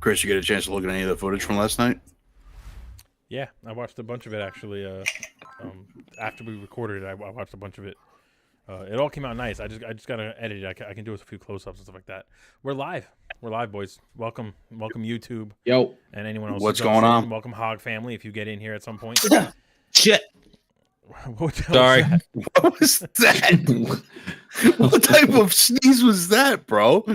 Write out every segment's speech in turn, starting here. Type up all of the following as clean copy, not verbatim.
Chris, you get a chance to look at any of the footage from last night? Yeah, I watched a bunch of it actually. After we recorded it, I watched a bunch of it. It all came out nice. I just gotta edit it. I can do a few close-ups and stuff like that. We're live, boys. Welcome YouTube. Yo, and anyone else. What's going on? Welcome Hog family. If you get in here at some point. shit. Sorry. What was that? What type of sneeze was that, bro?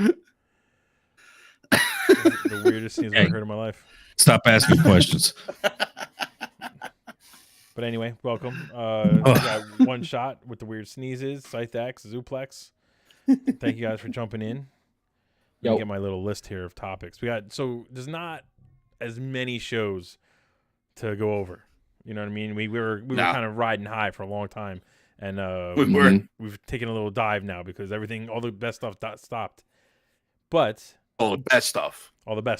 The weirdest sneeze I've ever heard in my life. Stop asking questions. But anyway, welcome. We got one shot with the weird sneezes. ScytheX, Zuplex. Thank you guys for jumping in. Let me get my little list here of topics. There's not as many shows to go over. You know what I mean? We were kind of riding high for a long time, and we've taken a little dive now because all the best stuff stopped. But all the best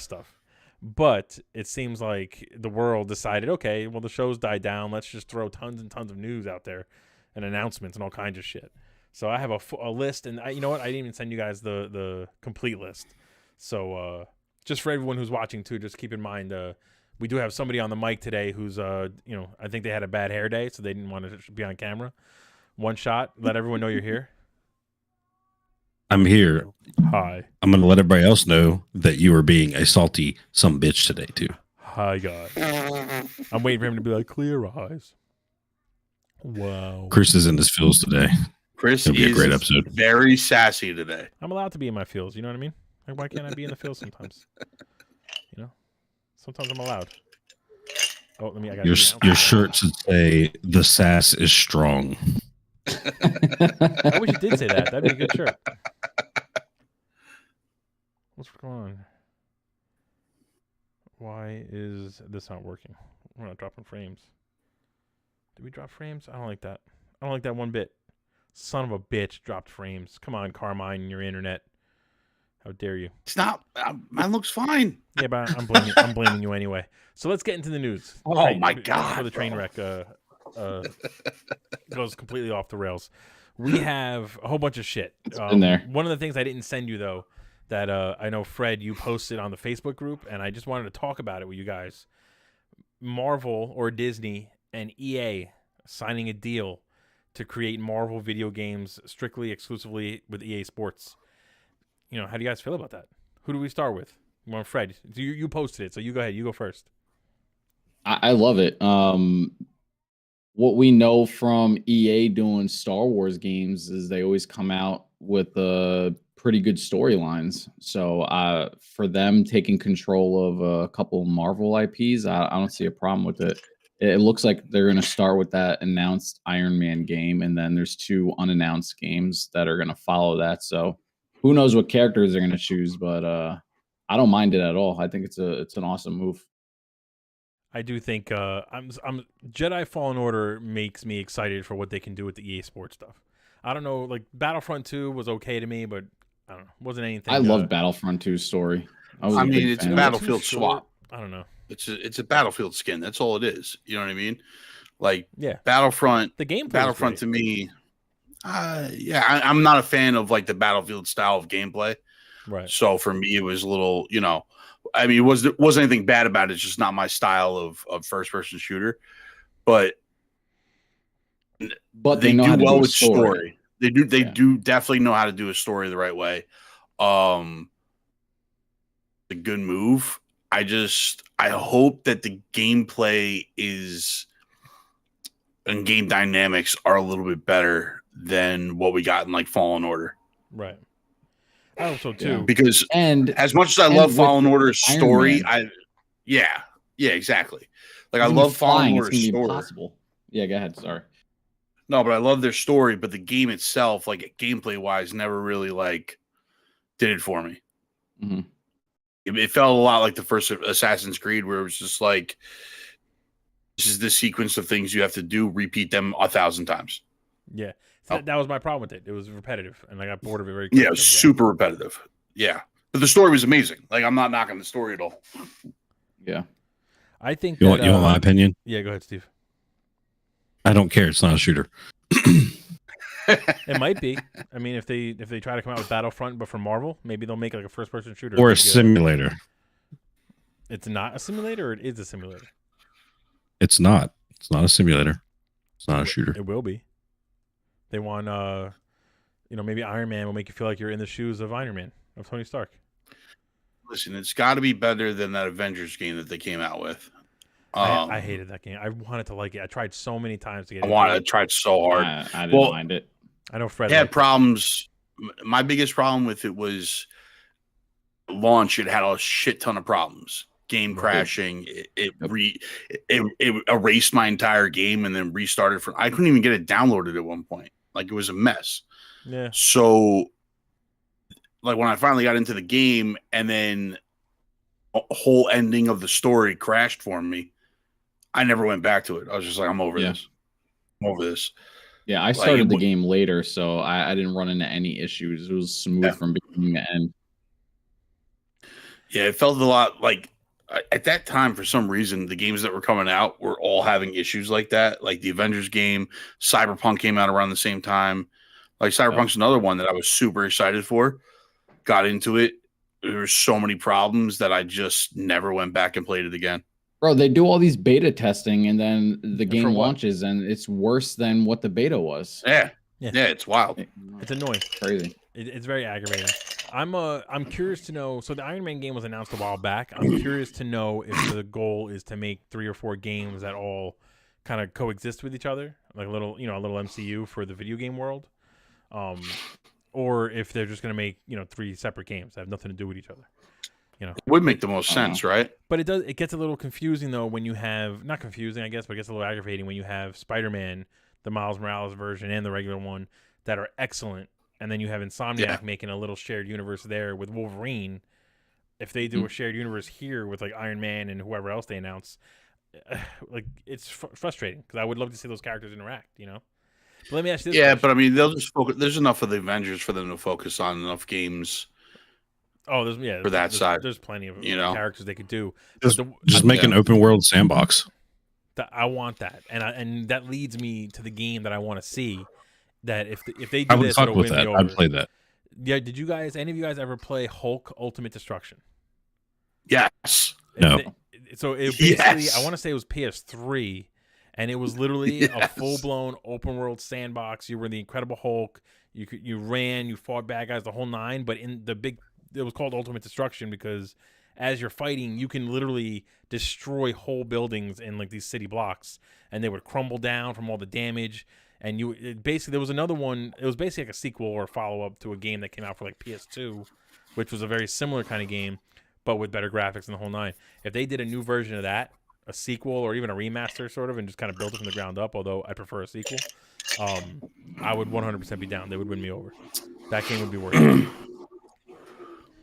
stuff. But it seems like the world decided, okay, well, the show's died down. Let's just throw tons and tons of news out there and announcements and all kinds of shit. So I have a list, and you know what? I didn't even send you guys the complete list. So just for everyone who's watching too, just keep in mind we do have somebody on the mic today who's I think they had a bad hair day, so they didn't want to be on camera. One shot. Let everyone know you're here. I'm here. Hi. I'm going to let everybody else know that you are being a salty some bitch today, too. Hi, guys. I'm waiting for him to be like, clear eyes. Wow. Chris is in his feels today. Chris It'll be is a great episode. Very sassy today. I'm allowed to be in my feels. You know what I mean? Like, why can't I be in the feels sometimes? You know? Sometimes I'm allowed. Oh, Your shirt should say, "The sass is strong." I wish it did say that. That'd be a good shirt. What's going on? Why is this not working? We're not dropping frames. Did we drop frames? I don't like that. I don't like that one bit. Son of a bitch dropped frames. Come on, Carmine, your internet. How dare you? It's not. Mine looks fine. Yeah, but I'm blaming you anyway. So let's get into the news. Oh my god! Before the train wreck goes completely off the rails. We have a whole bunch of shit. In there. One of the things I didn't send you though, that I know Fred, you posted on the Facebook group, and I just wanted to talk about it with you guys. Marvel or Disney and EA signing a deal to create Marvel video games exclusively with EA Sports. You know, how do you guys feel about that? Who do we start with? Well, Fred, you posted it, so you go ahead. You go first. I love it. What we know from EA doing Star Wars games is they always come out with pretty good storylines. So for them taking control of a couple of Marvel IPs, I don't see a problem with it. It looks like they're going to start with that announced Iron Man game, and then there's 2 unannounced games that are going to follow that. So who knows what characters they're going to choose, but I don't mind it at all. I think it's an awesome move. I do think I'm Jedi Fallen Order makes me excited for what they can do with the EA Sports stuff. I don't know, like Battlefront 2 was okay to me, but I don't know, wasn't anything. I love Battlefront 2's story. I mean, it's a Battlefield swap. I don't know. It's a Battlefield skin. That's all it is. You know what I mean? Like, yeah, Battlefront. The gameplay. Battlefront to me, I'm not a fan of like the Battlefield style of gameplay. Right. So for me, it was a little, I mean, it wasn't anything bad about it. It's just not my style of first person shooter. But they do well with story. They do definitely know how to do a story the right way. A good move. I hope that the gameplay and game dynamics are a little bit better than what we got in like Fallen Order. Right. I hope so too. Because as much as I love Fallen Order's story, exactly. Like I love Fallen Order's story. Impossible. Yeah, go ahead. Sorry. No, but I love their story, but the game itself, like gameplay wise, never really like did it for me. Mm-hmm. It felt a lot like the first Assassin's Creed, where it was just like, this is the sequence of things you have to do, repeat them 1,000 times. Yeah. That was my problem with it. It was repetitive, and I got bored of it very quickly. Yeah, it was super repetitive. Yeah. But the story was amazing. Like, I'm not knocking the story at all. Yeah. I think you want my opinion? Yeah, go ahead, Steve. I don't care. It's not a shooter. It might be. I mean, if they try to come out with Battlefront, but for Marvel, maybe they'll make like a first-person shooter or a simulator. It's not a simulator, or it is a simulator. It's not. It's not a simulator. It's not a shooter. It will be. They want, maybe Iron Man will make you feel like you're in the shoes of Iron Man, of Tony Stark. Listen, it's got to be better than that Avengers game that they came out with. I hated that game. I wanted to like it. I tried so many times to get it. I tried so hard. I didn't mind it. I know Fred It had liked problems. My biggest problem with it was launch. It had a shit ton of problems. Game crashing. It erased my entire game and then restarted from. I couldn't even get it downloaded at one point. Like it was a mess. Yeah. So, like when I finally got into the game, and then a whole ending of the story crashed for me, I never went back to it. I was just like, I'm over this. I'm over this. Yeah, I started the game later, so I didn't run into any issues. It was smooth from beginning to end. Yeah, it felt a lot like at that time, for some reason, the games that were coming out were all having issues like that. Like the Avengers game, Cyberpunk came out around the same time. Like Cyberpunk's another one that I was super excited for. Got into it. There were so many problems that I just never went back and played it again. Bro, they do all these beta testing, and then the game launches, and it's worse than what the beta was. Yeah, it's wild. It's annoying. Crazy. It's very aggravating. I'm curious to know. So the Iron Man game was announced a while back. I'm curious to know if the goal is to make 3 or 4 games that all kind of coexist with each other, like a little MCU for the video game world, or if they're just going to make 3 separate games that have nothing to do with each other. It would make the most sense, right? But it gets a little confusing though when you have, not confusing I guess, but it gets a little aggravating when you have Spider-Man, the Miles Morales version and the regular one that are excellent, and then you have Insomniac making a little shared universe there with Wolverine. If they do a shared universe here with like Iron Man and whoever else they announce, like it's frustrating because I would love to see those characters interact, But let me ask you this question. But I mean, they'll just focus. There's enough of the Avengers for them to focus on enough games. Oh, there's side. There's plenty of characters they could do. Just make an open world sandbox. I want that, and that leads me to the game that I want to see. That if they do I would this, talk it'll with win that. me over. I'd play that. Yeah, did any of you guys ever play Hulk Ultimate Destruction? Yes. No. So it basically, I want to say it was PS3, and it was literally a full blown open world sandbox. You were the Incredible Hulk. You ran, you fought bad guys, the whole 9. But it was called Ultimate Destruction because as you're fighting, you can literally destroy whole buildings in like these city blocks, and they would crumble down from all the damage. And there was another one. It was basically like a sequel or a follow up to a game that came out for like PS2, which was a very similar kind of game, but with better graphics and the whole 9. If they did a new version of that, a sequel or even a remaster sort of, and just kind of built it from the ground up, although I prefer a sequel, I would 100% be down. They would win me over. That game would be worth it.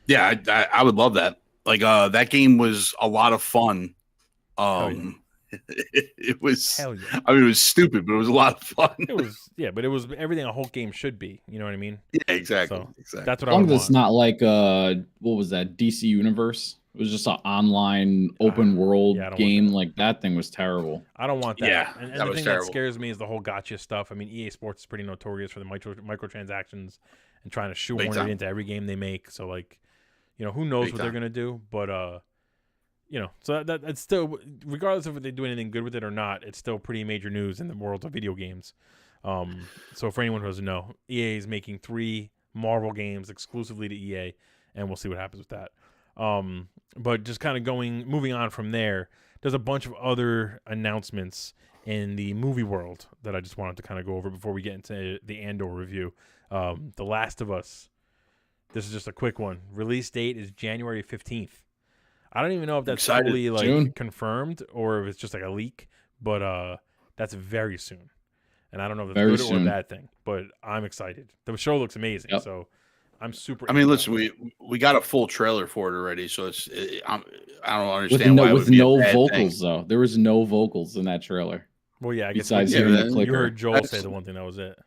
Yeah, I would love that. Like that game was a lot of fun. It was. Hell yeah. I mean, it was stupid, but it was a lot of fun. It was, but it was everything a Hulk game should be. You know what I mean? Yeah, exactly. So exactly. That's what As I long would as it's want. not like what was that, DC Universe? It was just an online open world game. Like that thing was terrible. I don't want that. Yeah, and that the was thing terrible. that scares me is the whole gotcha stuff. I mean, EA Sports is pretty notorious for the microtransactions and trying to shoehorn it into every game they make. So like, who knows what they're gonna do? But so that's still, regardless of if they do anything good with it or not, it's still pretty major news in the world of video games. So for anyone who doesn't know, EA is making 3 Marvel games exclusively to EA, and we'll see what happens with that. But just kind of moving on from there, there's a bunch of other announcements in the movie world that I just wanted to kind of go over before we get into the Andor review. The Last of Us. This is just a quick one. Release date is January 15th. I don't even know if that's fully confirmed or if it's just like a leak, but that's very soon. And I don't know if it's good or a bad thing, but I'm excited. The show looks amazing, so I'm super. I mean, listen, we got a full trailer for it already, so I don't understand why with no vocals though. There was no vocals in that trailer. Well, yeah, I guess besides hearing the clicker. You heard Joel say the one thing, that was it.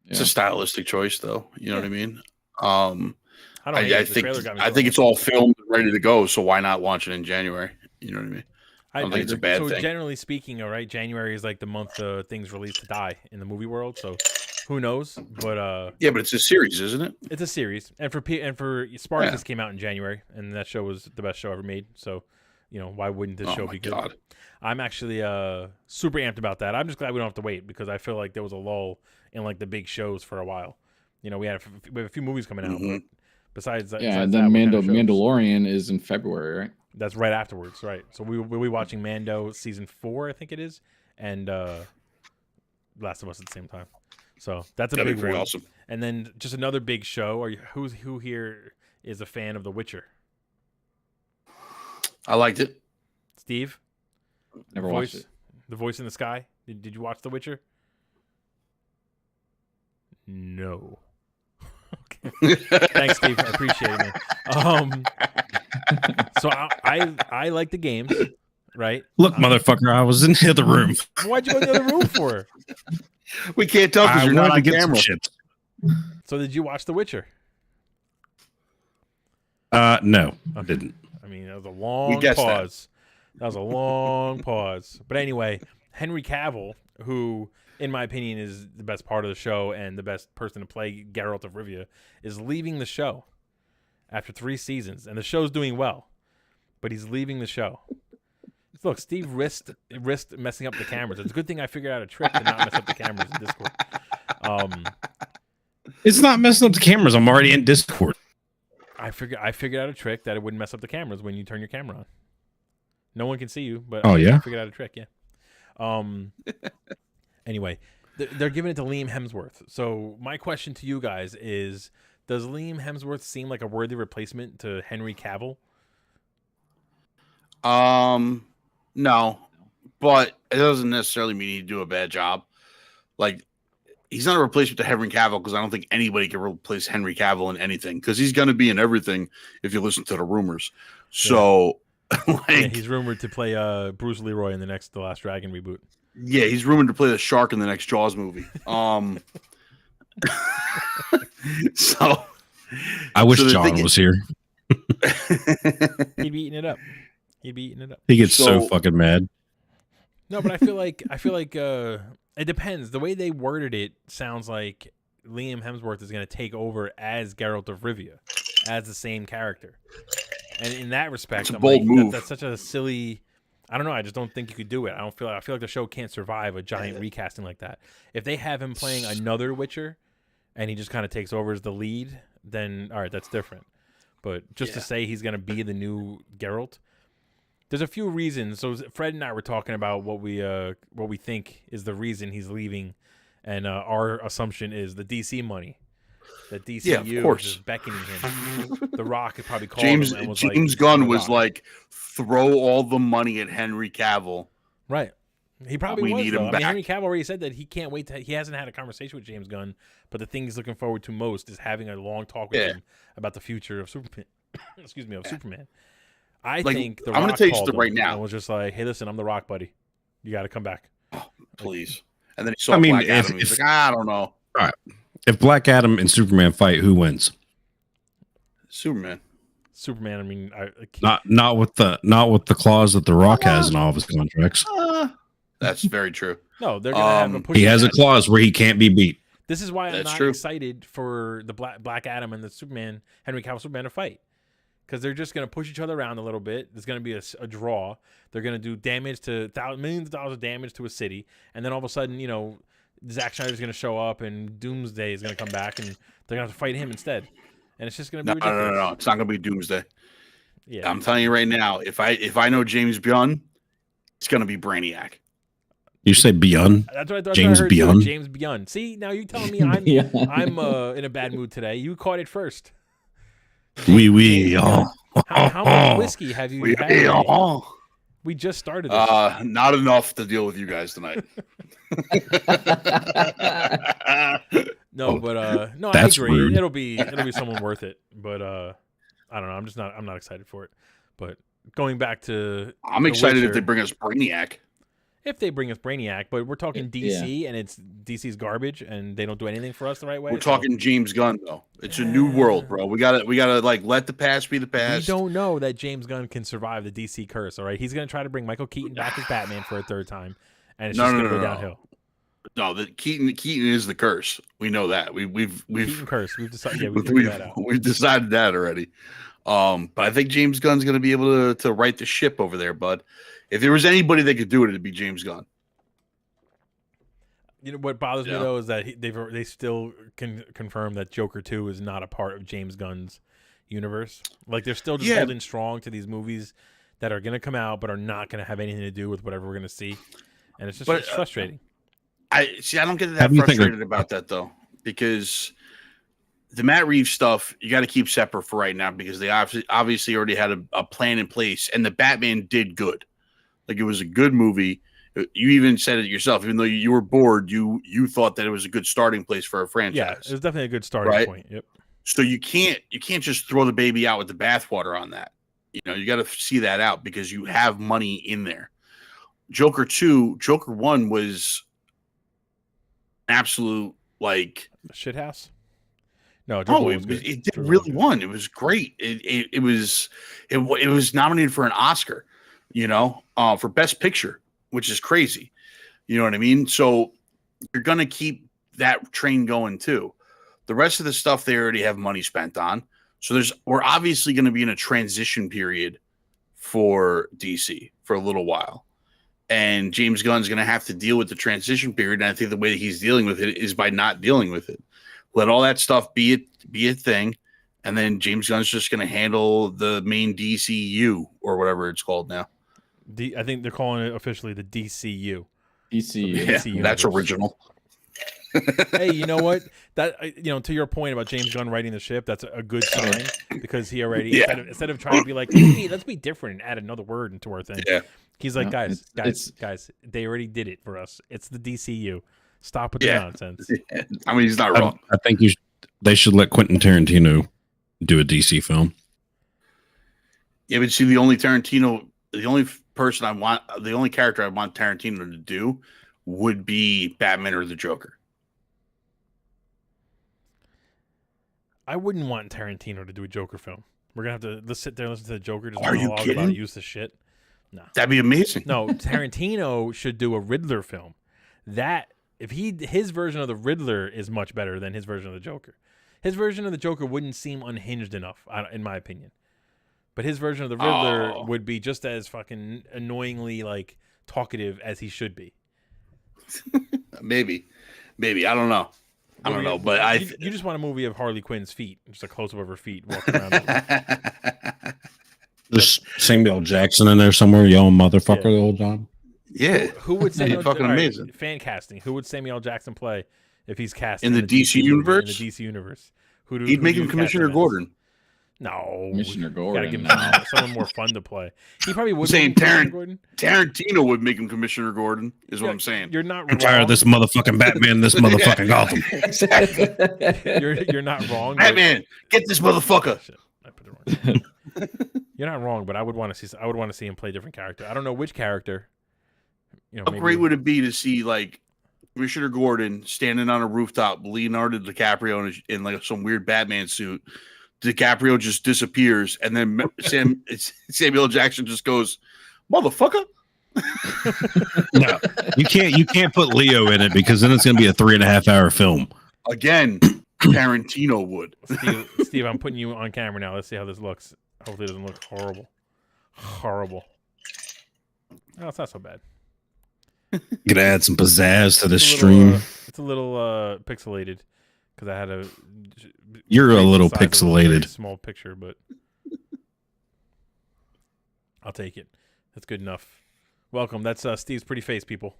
It's a stylistic choice, though. You know what I mean? I think it's all filmed and ready to go. So why not launch it in January? You know what I mean? I don't think it's a bad thing. So generally speaking, all right, January is like the month things release to die in the movie world. So who knows? But yeah, but it's a series, isn't it? It's a series, and for Spartacus came out in January, and that show was the best show ever made. So why wouldn't this Oh show my be good? God. I'm actually super amped about that. I'm just glad we don't have to wait because I feel like there was a lull in like the big shows for a while. We have a few movies coming out, but besides that, Yeah, besides and then that, what kind of shows? Mandalorian is in February, right? That's right afterwards, right? So we'll be watching Mando season 4, I think it is, and Last of Us at the same time. So that's a That'd be big pretty one. awesome. And then just another big show. Who here is a fan of The Witcher? I liked it. Steve? Never watched it. The Voice in the Sky? Did you watch The Witcher? No. Okay. Thanks, Steve. I appreciate it, man. So I like the games, right? Look, motherfucker, I was in the other room. Why'd you go in the other room for? We can't tell because I you're wanted not to on get some camera. chips. So did you watch The Witcher? No, I didn't. I mean, that was a long guessed that. pause. That was a long pause. But anyway, Henry Cavill, who, in my opinion, is the best part of the show and the best person to play Geralt of Rivia, is leaving the show after 3 seasons. And the show's doing well, but he's leaving the show. Look, Steve risked messing up the cameras. It's a good thing I figured out a trick to not mess up the cameras in Discord. It's not messing up the cameras. I'm already in Discord. I figured out a trick that it wouldn't mess up the cameras when you turn your camera on. No one can see you, but Oh, yeah? I figured out a trick, yeah. Anyway, they're giving it to Liam Hemsworth. So my question to you guys is, does Liam Hemsworth seem like a worthy replacement to Henry Cavill? No, but it doesn't necessarily mean he'd do a bad job. Like, he's not a replacement to Henry Cavill because I don't think anybody can replace Henry Cavill in anything because he's going to be in everything if you listen to the rumors. So, Yeah, he's rumored to play Bruce Leroy in the Last Dragon reboot. Yeah, he's rumored to play the shark in the next Jaws movie. So I wish so John was here. He'd be eating it up. He gets so So- fucking mad. No, but I feel like it depends. The way they worded it sounds like Liam Hemsworth is going to take over as Geralt of Rivia, as the same character. And in that respect, That's a I'm bold like, move. That's such a silly. I don't know. I just don't think you could do it. I feel like the show can't survive a giant recasting like that. If they have him playing another Witcher, and he just kind of takes over as the lead, then all right, that's different. But just to say he's going to be the new Geralt, there's a few reasons. So Fred and I were talking about what we think is the reason he's leaving, and our assumption is the DC money. That DCU is course. just beckoning him. The Rock had probably called James him and was James like, Gunn "The was Rock." like, throw all the money at Henry Cavill. Right. He probably We was, need though. him I mean, back. Henry Cavill already said that he can't wait he hasn't had a conversation with James Gunn, but the thing he's looking forward to most is having a long talk with him about the future of Superman. Superman. I Like, think the I'm gonna Rock tell you called something him right now. and was just like, "Hey, listen, I'm the Rock, buddy. You got to come back." Oh, please. And then he saw I mean, Black Adam. He's like, I don't know. If Black Adam and Superman fight, who wins? Superman. Superman. I mean, Not with the clause that the Rock has in all of his contracts. That's very true. no, they're gonna have a push. He has a clause where he can't be beat. This is why I'm That's not true. excited for the Black Adam and the Superman, Henry Cavill Superman to fight. Because they're just going to push each other around a little bit. There's going to be a draw. They're going to do damage to millions of dollars of damage to a city. And then all of a sudden, Zack Snyder's going to show up and Doomsday is going to come back and they're going to have to fight him instead. And it's just going to be ridiculous. No. It's not going to be Doomsday. Yeah. I'm telling you right now, if I know James Gunn, it's going to be Brainiac. You say Beyond? That's what I thought. James I heard too, Beyond? James Beyond. See, now you're telling me I'm Yeah. I'm in a bad mood today. You caught it first. We oh. How much whiskey have you had today? We just started this. Not enough to deal with you guys tonight. No, but no, I That's agree. rude. It'll be someone worth it. But I don't know. I'm not excited for it. But going back to I'm The excited if Witcher, they bring us Brainiac. if they bring us Brainiac, but we're talking DC and it's DC's garbage and they don't do anything for us the right way. We're so talking James Gunn though. It's a new world, bro. We gotta like let the past be the we past. don't know that James Gunn can survive the DC curse. All right, he's gonna try to bring Michael Keaton back as Batman for a third time, and it's just gonna go downhill. No, the Keaton is the curse. We know that. We've Keaton curse. We've decided. Yeah, we figured that out. we've decided that already. But I think James Gunn's going to be able to right the ship over there, bud. If there was anybody that could do it, it'd be James Gunn. You know what bothers me though is that they still can confirm that Joker 2 is not a part of James Gunn's universe. Like they're still just holding strong to these movies that are going to come out but are not going to have anything to do with whatever we're going to see, and it's just it's frustrating. I don't get that frustrated about that though, because the Matt Reeves stuff you got to keep separate for right now because they obviously already had a plan in place, and the Batman did good. Like it was a good movie. You even said it yourself. Even though you were bored, you thought that it was a good starting place for a franchise. Yeah, it was definitely a good starting point. Yep. So you can't just throw the baby out with the bathwater on that. You know, you got to see that out because you have money in there. Joker 1 was absolute like shithouse. No, it did really won. It was great. It was nominated for an Oscar. You know, for Best Picture, which is crazy. You know what I mean? So you're going to keep that train going too. The rest of the stuff they already have money spent on. So we're obviously going to be in a transition period for DC for a little while. And James Gunn's going to have to deal with the transition period. And I think the way that he's dealing with it is by not dealing with it. Let all that stuff be a thing. And then James Gunn's just going to handle the main DCU or whatever it's called now. I think they're calling it officially the DCU. DCU. That's original. Hey, you know what? That to your point about James Gunn writing the ship, that's a good sign because he already instead of trying to be like, hey, let's be different and add another word into our thing. Yeah. He's like, guys, they already did it for us. It's the DCU. Stop with the nonsense. Yeah. I mean, he's not wrong. I think they should let Quentin Tarantino do a DC film. Yeah, but see, the only character I want Tarantino to do would be Batman or the Joker. I wouldn't want Tarantino to do a Joker film. We're gonna have to sit there and listen to the Joker just Are you monologue kidding? about useless shit. No, that'd be amazing. No, Tarantino should do a Riddler film. His version of the Riddler is much better than his version of the Joker. His version of the Joker wouldn't seem unhinged enough, in my opinion. But his version of the Riddler would be just as fucking annoyingly like talkative as he should be. Maybe. I don't know. But you just want a movie of Harley Quinn's feet, just a close up of her feet walking around. There's Samuel Jackson in there somewhere, yelling motherfucker the whole time. Yeah. Who would Samuel fucking amazing. Fan casting. Who would Samuel Jackson play if he's cast in the DC universe? In the DC universe. He'd make him Commissioner Gordon. No, Commissioner Gordon. Gotta give him someone more fun to play. He probably would. Saying Tarantino would make him Commissioner Gordon is what I'm saying. You're not. I'm tired of this motherfucking Batman. This motherfucking Gotham. Exactly. You're not wrong. Batman, get this motherfucker. Shit, I put it wrong. You're not wrong, but I would want to see him play a different character. I don't know which character. How great would it be to see like Commissioner Gordon standing on a rooftop, Leonardo DiCaprio in like some weird Batman suit. DiCaprio just disappears, and then Samuel Jackson just goes, "Motherfucker!" No, you can't put Leo in it because then it's going to be a 3.5 hour film. Again, Tarantino would. Steve, I'm putting you on camera now. Let's see how this looks. Hopefully, it doesn't look horrible. Horrible. Oh, it's not so bad. Gonna add some pizzazz to this stream. It's a little pixelated because I had a. You're a little pixelated. Small picture, but I'll take it. That's good enough. Welcome. That's Steve's pretty face, people.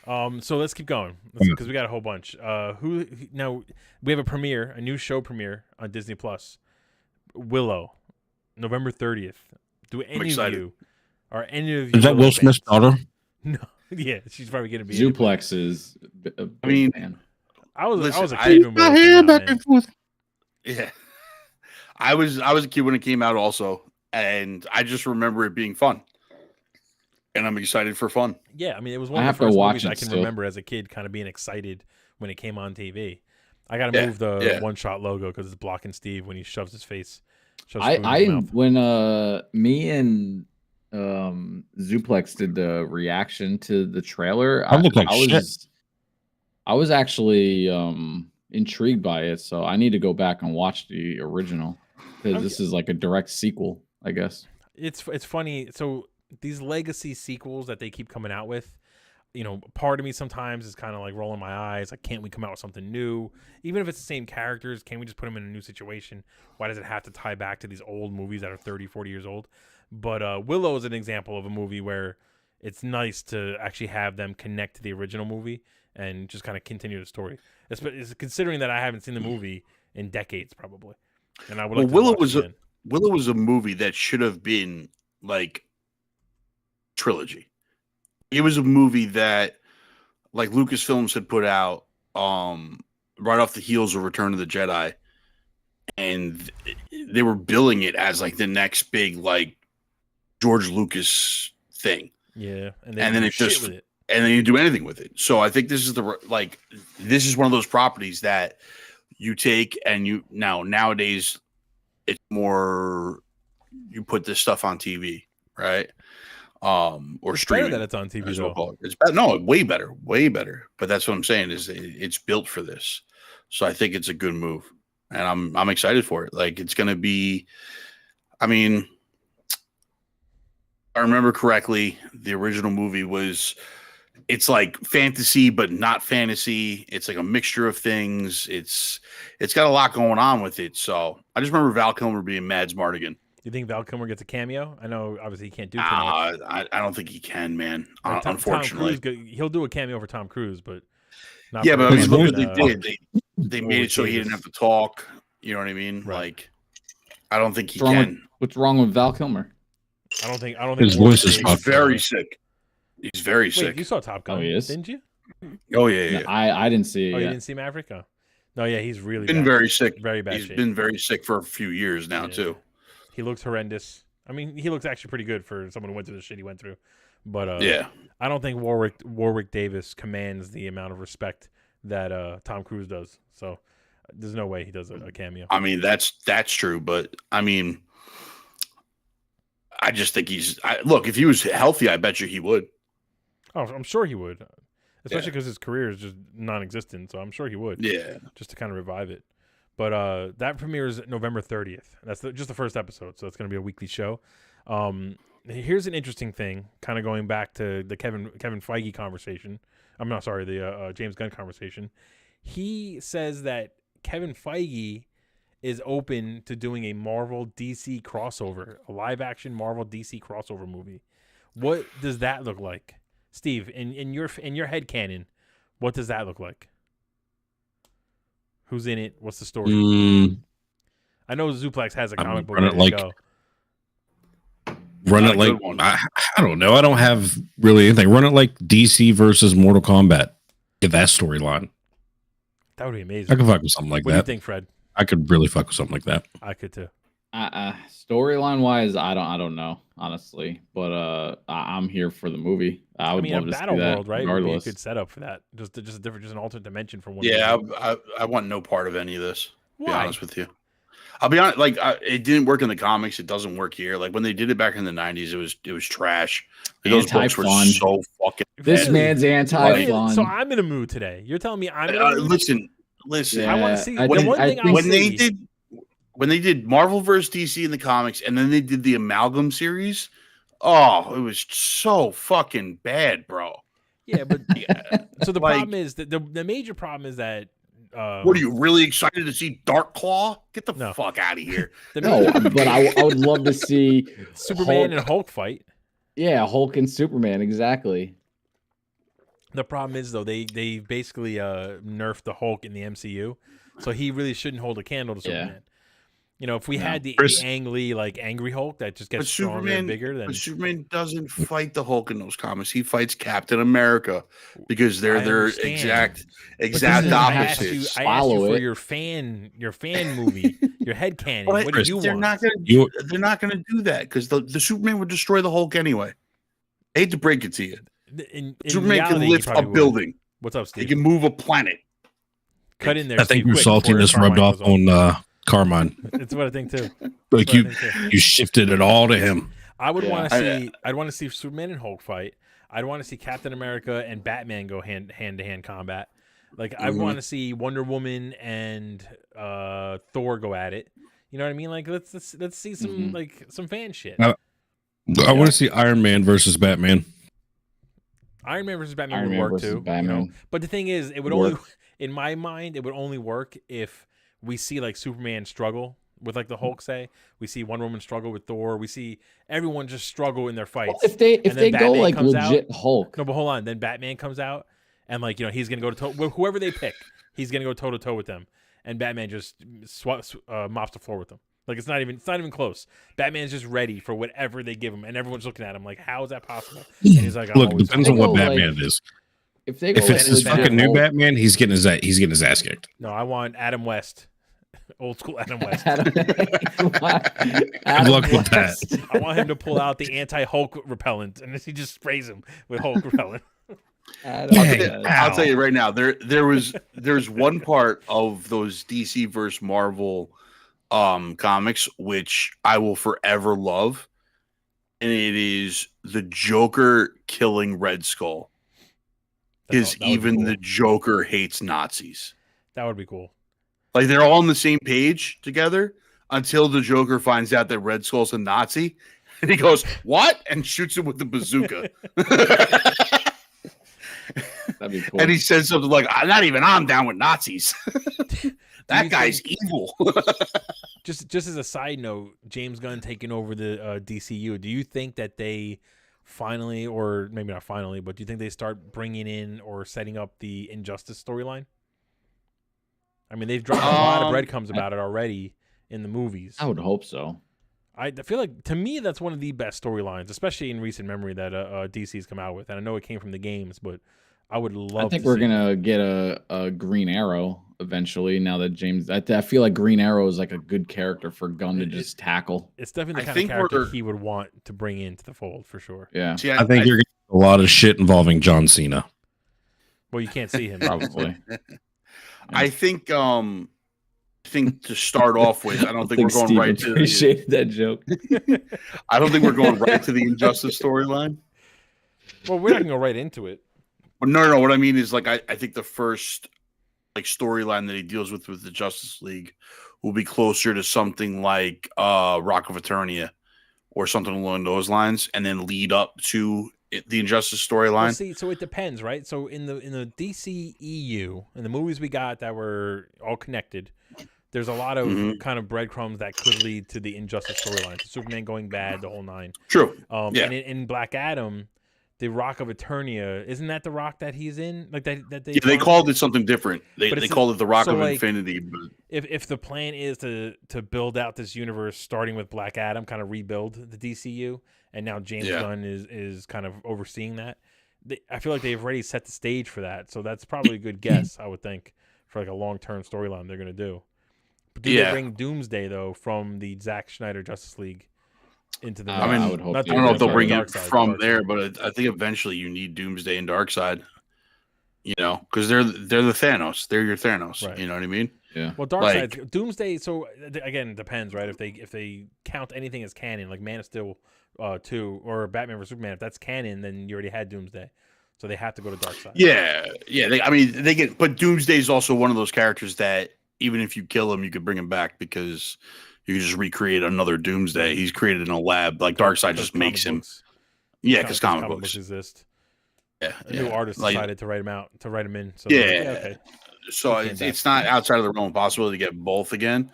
So let's keep going because we got a whole bunch. Now we have a new show premiere on Disney Plus. Willow, November 30th. Do any of you? Are any of you? Is that Will Smith's daughter? No. Yeah, she's probably gonna be. Zuplex is. I mean. I was a kid when my hair back and forth. Yeah, I was a kid when it came out also, and I just remember it being fun, and I'm excited for fun. Yeah, I mean, it was one of the first movies I can remember as a kid, kind of being excited when it came on TV. I got to move the one shot logo because it's blocking Steve when he shoves his face. When me and Zuplex did the reaction to the trailer. I look like I shit. I was actually intrigued by it, so I need to go back and watch the original because this is like a direct sequel, I guess. It's funny. So these legacy sequels that they keep coming out with, you know, part of me sometimes is kind of like rolling my eyes. Like, can't we come out with something new? Even if it's the same characters, can't we just put them in a new situation? Why does it have to tie back to these old movies that are 30, 40 years old? But Willow is an example of a movie where it's nice to actually have them connect to the original movie and just kind of continue the story. It's considering that I haven't seen the movie in decades, probably. And I would like to Willow watch it again. Willow was a movie that should have been like trilogy. It was a movie that like Lucasfilms had put out right off the heels of Return of the Jedi, and they were billing it as like the next big like George Lucas thing. Yeah, and then it just and then you do anything with it. So I think this is this is one of those properties that you take and nowadays it's more you put this stuff on TV, right? Or it's streaming. Better that it's on TV though. It's better. No, way better. But that's what I'm saying is it's built for this. So I think it's a good move, and I'm excited for it. Like it's going to be. I mean, I remember correctly, the original movie it's like fantasy, but not fantasy. It's like a mixture of things. It's got a lot going on with it. So I just remember Val Kilmer being Mads Mardigan. You think Val Kilmer gets a cameo? I know, obviously, he can't do too much. I don't think he can, man. Unfortunately, Tom Cruise, he'll do a cameo for Tom Cruise, but not yeah, but I mean, look what they did. They made it so he didn't have to talk. You know what I mean? Right. Like, I don't think he can. What's wrong with Val Kilmer? I don't think his voice is very sick. He's very sick. You saw Top Gun, didn't you? Oh yeah. No, I didn't see it. Oh, you didn't see Maverick? Oh. No, yeah, he's really been very sick. Very bad. He's been very sick for a few years now too. He looks horrendous. I mean, he looks actually pretty good for someone who went through the shit he went through. But I don't think Warwick Davis commands the amount of respect that Tom Cruise does. So there's no way he does a cameo. I mean, that's true, but I mean, I just think look, if he was healthy, I bet you he would. Oh, I'm sure he would, especially because his career is just non-existent. So I'm sure he would. Yeah, just to kind of revive it. But that premieres November 30th. That's just the first episode, so it's going to be a weekly show. Here's an interesting thing, kind of going back to the Kevin Feige conversation. I'm not sorry, the James Gunn conversation. He says that Kevin Feige is open to doing a Marvel DC crossover, a live-action Marvel DC crossover movie. What does that look like, Steve? In your headcanon, what does that look like? Who's in it? What's the story? I know Zuplex has a comic book ready to go. Run it like I don't know. I don't have really anything. Run it like DC versus Mortal Kombat. Get that storyline. That would be amazing. I could fuck with something like that. What do you think, Fred? I could really fuck with something like that. I could too. Storyline wise, I don't know honestly, but I'm here for the movie. I would love to see that. Battle World, right? Would be a good setup for that. Just an alternate dimension for one. Yeah, I want no part of any of this. To be honest with you, I'll be honest. Like it didn't work in the comics. It doesn't work here. Like when they did it back in the '90s, it was trash. Like, those books were so fucking. This man's anti-fun. So I'm in a mood today. You're telling me I'm in a mood? Listen. Yeah, I want to see when they did Marvel vs. DC in the comics, and then they did the Amalgam series. Oh, it was so fucking bad, bro. Yeah, but so the problem is that the major problem is that. What are you really excited to see? Dark Claw? Get the fuck out of here! No, but I would love to see Superman and Hulk fight. Yeah, Hulk and Superman, exactly. The problem is though they basically nerfed the Hulk in the MCU, so he really shouldn't hold a candle to Superman. You know, if we had the Ang Lee angry Hulk that just gets stronger and bigger, then Superman doesn't fight the Hulk in those comics. He fights Captain America because they're exact opposites. I asked you for your fan movie, your headcanon. What do you want? They're not gonna do that because the Superman would destroy the Hulk anyway. I hate to break it to you. Superman can lift a building. What's up, Steve? He can move a planet. Cut in there. I think your saltiness rubbed off on Carmine. It's what I think too. Like you shifted it all to him. I would Yeah. want to see. I'd want to see Superman and Hulk fight. I'd want to see Captain America and Batman go hand to hand combat. Like I want to see Wonder Woman and Thor go at it. You know what I mean? Like let's see some like some fan shit. I want to see Iron Man versus Batman. Iron Man versus Batman would work too. You know? But the thing is, it would only, in my mind, it would only work if we see like Superman struggle with like the Hulk. Say we see Wonder Woman struggle with Thor. We see everyone just struggle in their fights. Well, if they Batman go like legit out, Hulk. No, but hold on. Then Batman comes out and like he's gonna go to whoever they pick. He's gonna go toe to toe with them, and Batman just mops the floor with them. Like it's not even close. Batman's just ready for whatever they give him, and everyone's looking at him like, "How is that possible?" And he's like, "Look, depends on what Batman it is. If it's this fucking new Batman, he's getting his ass kicked." No, I want Adam West, old school Adam West. Good luck with that. I want him to pull out the anti-Hulk repellent, and he just sprays him with Hulk repellent. I'll tell you right now, there's one part of those DC versus Marvel comics which I will forever love, and it is the Joker killing Red Skull, because even the Joker hates Nazis. That would be cool. Like they're all on the same page together until the Joker finds out that Red Skull's a Nazi, and he goes, "What?" and shoots him with the bazooka. That'd be cool. And he says something like, "Not even I'm down with Nazis." That guy's evil. Just as a side note, James Gunn taking over the DCU. Do you think that they finally, or maybe not finally, but do you think they start bringing in or setting up the Injustice storyline? I mean, they've dropped a lot of breadcrumbs about it already in the movies. I would hope so. I feel like, to me, that's one of the best storylines, especially in recent memory, that DC's come out with. And I know it came from the games, but I would love. I think we're gonna get a Green Arrow eventually. Now that James, I feel like Green Arrow is like a good character for Gunn to just tackle. It's definitely the kind of character he would want to bring into the fold for sure. Yeah, See, I think you're gonna get a lot of shit involving John Cena. Well, you can't see him probably. I think to start off with, I don't think we're going Steve right to appreciated that joke. I don't think we're going right to the Injustice storyline. Well, we're not gonna go right into it. No. What I mean is, like, I think the first like storyline that he deals with the Justice League will be closer to something like Rock of Eternia or something along those lines, and then lead up to the Injustice storyline. Well, see, so it depends, right? So in the DCEU, in the movies we got that were all connected, there's a lot of kind of breadcrumbs that could lead to the Injustice storyline. So Superman going bad, the whole nine. True. Yeah. And in Black Adam, the Rock of Eternia, isn't that the Rock that he's in? Like that they called it something different. They called it the Rock of Infinity. But if the plan is to build out this universe starting with Black Adam, kind of rebuild the DCU, and now James Gunn is kind of overseeing that, I feel like they've already set the stage for that. So that's probably a good guess, I would think, for like a long-term storyline they're going to do. But do they bring Doomsday, though, from the Zack Snyder Justice League into the... I would hope I don't know if they'll bring it from there, but I think eventually you need Doomsday and Darkseid. You know, because they're the Thanos. They're your Thanos. Right. You know what I mean? Yeah. Well, Darkseid, Doomsday. So again, it depends, right? If they count anything as canon, like Man of Steel 2 or Batman vs Superman, if that's canon, then you already had Doomsday. So they have to go to Darkseid. Yeah. They get, but Doomsday is also one of those characters that even if you kill him, you could bring him back because you can just recreate another Doomsday. He's created in a lab. Like Darkseid just makes him. Yeah, because comic books exist. Yeah, new artist decided to write him in. So okay. So it's not outside of the realm of possibility to get both again.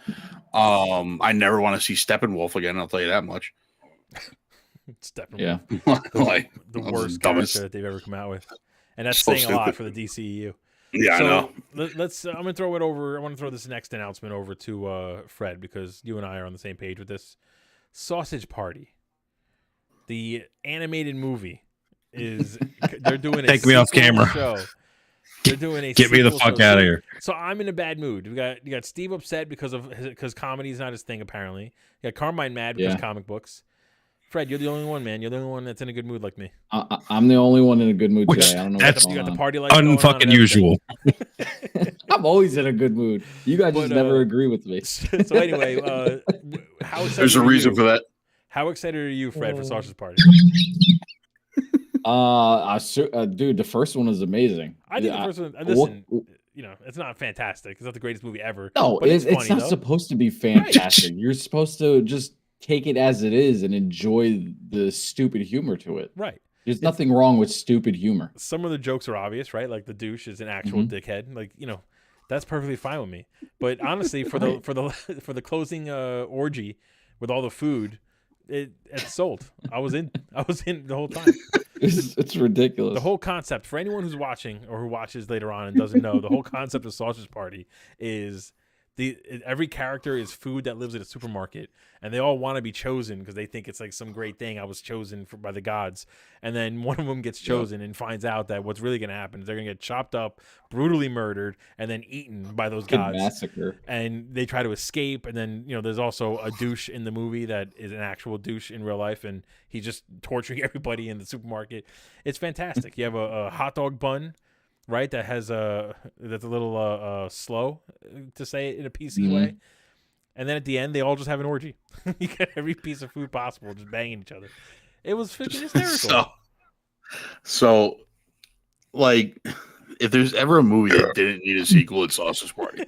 I never want to see Steppenwolf again. I'll tell you that much. Steppenwolf, like the worst character that they've ever come out with, and that's saying a lot for the DCEU. Yeah, so I know. Let's. I'm gonna throw it over. I want to throw this next announcement over to Fred because you and I are on the same page with this. Sausage Party, the animated movie. They're doing a take me off camera show. They're doing a get me the fuck out of here. So I'm in a bad mood. You got Steve upset because comedy is not his thing apparently. You got Carmine mad because comic books. Fred, you're the only one, man. You're the only one that's in a good mood like me. I'm the only one in a good mood today. I don't know what's going on. You got the party lights unfucking usual. I'm always in a good mood. You guys just never agree with me. So anyway, there's a reason for that. How excited are you, Fred, for Sausage Party? Dude, the first one is amazing. I think the first one. Listen, it's not fantastic. It's not the greatest movie ever. No, but it's funny, not though. supposed to be fantastic. You're supposed to just take it as it is and enjoy the stupid humor to it. Right. There's nothing wrong with stupid humor. Some of the jokes are obvious, right? Like the douche is an actual dickhead. Like, that's perfectly fine with me. But honestly, for the closing orgy with all the food, it's sold. I was in the whole time. It's ridiculous. The whole concept, for anyone who's watching or who watches later on and doesn't know, the whole concept of Sausage Party is every character is food that lives at a supermarket, and they all want to be chosen because they think it's like some great thing. I was chosen by the gods, and then one of them gets chosen and finds out that what's really going to happen is they're going to get chopped up, brutally murdered, and then eaten by those gods. Massacre. And they try to escape, and then there's also a douche in the movie that is an actual douche in real life, and he's just torturing everybody in the supermarket. It's fantastic. You have a hot dog bun, right? That has that's a little slow to say it in a PC way. And then at the end, they all just have an orgy. You get every piece of food possible, just banging each other. It was freaking hysterical. So, like, if there's ever a movie that didn't need a sequel, it's Sausage Party,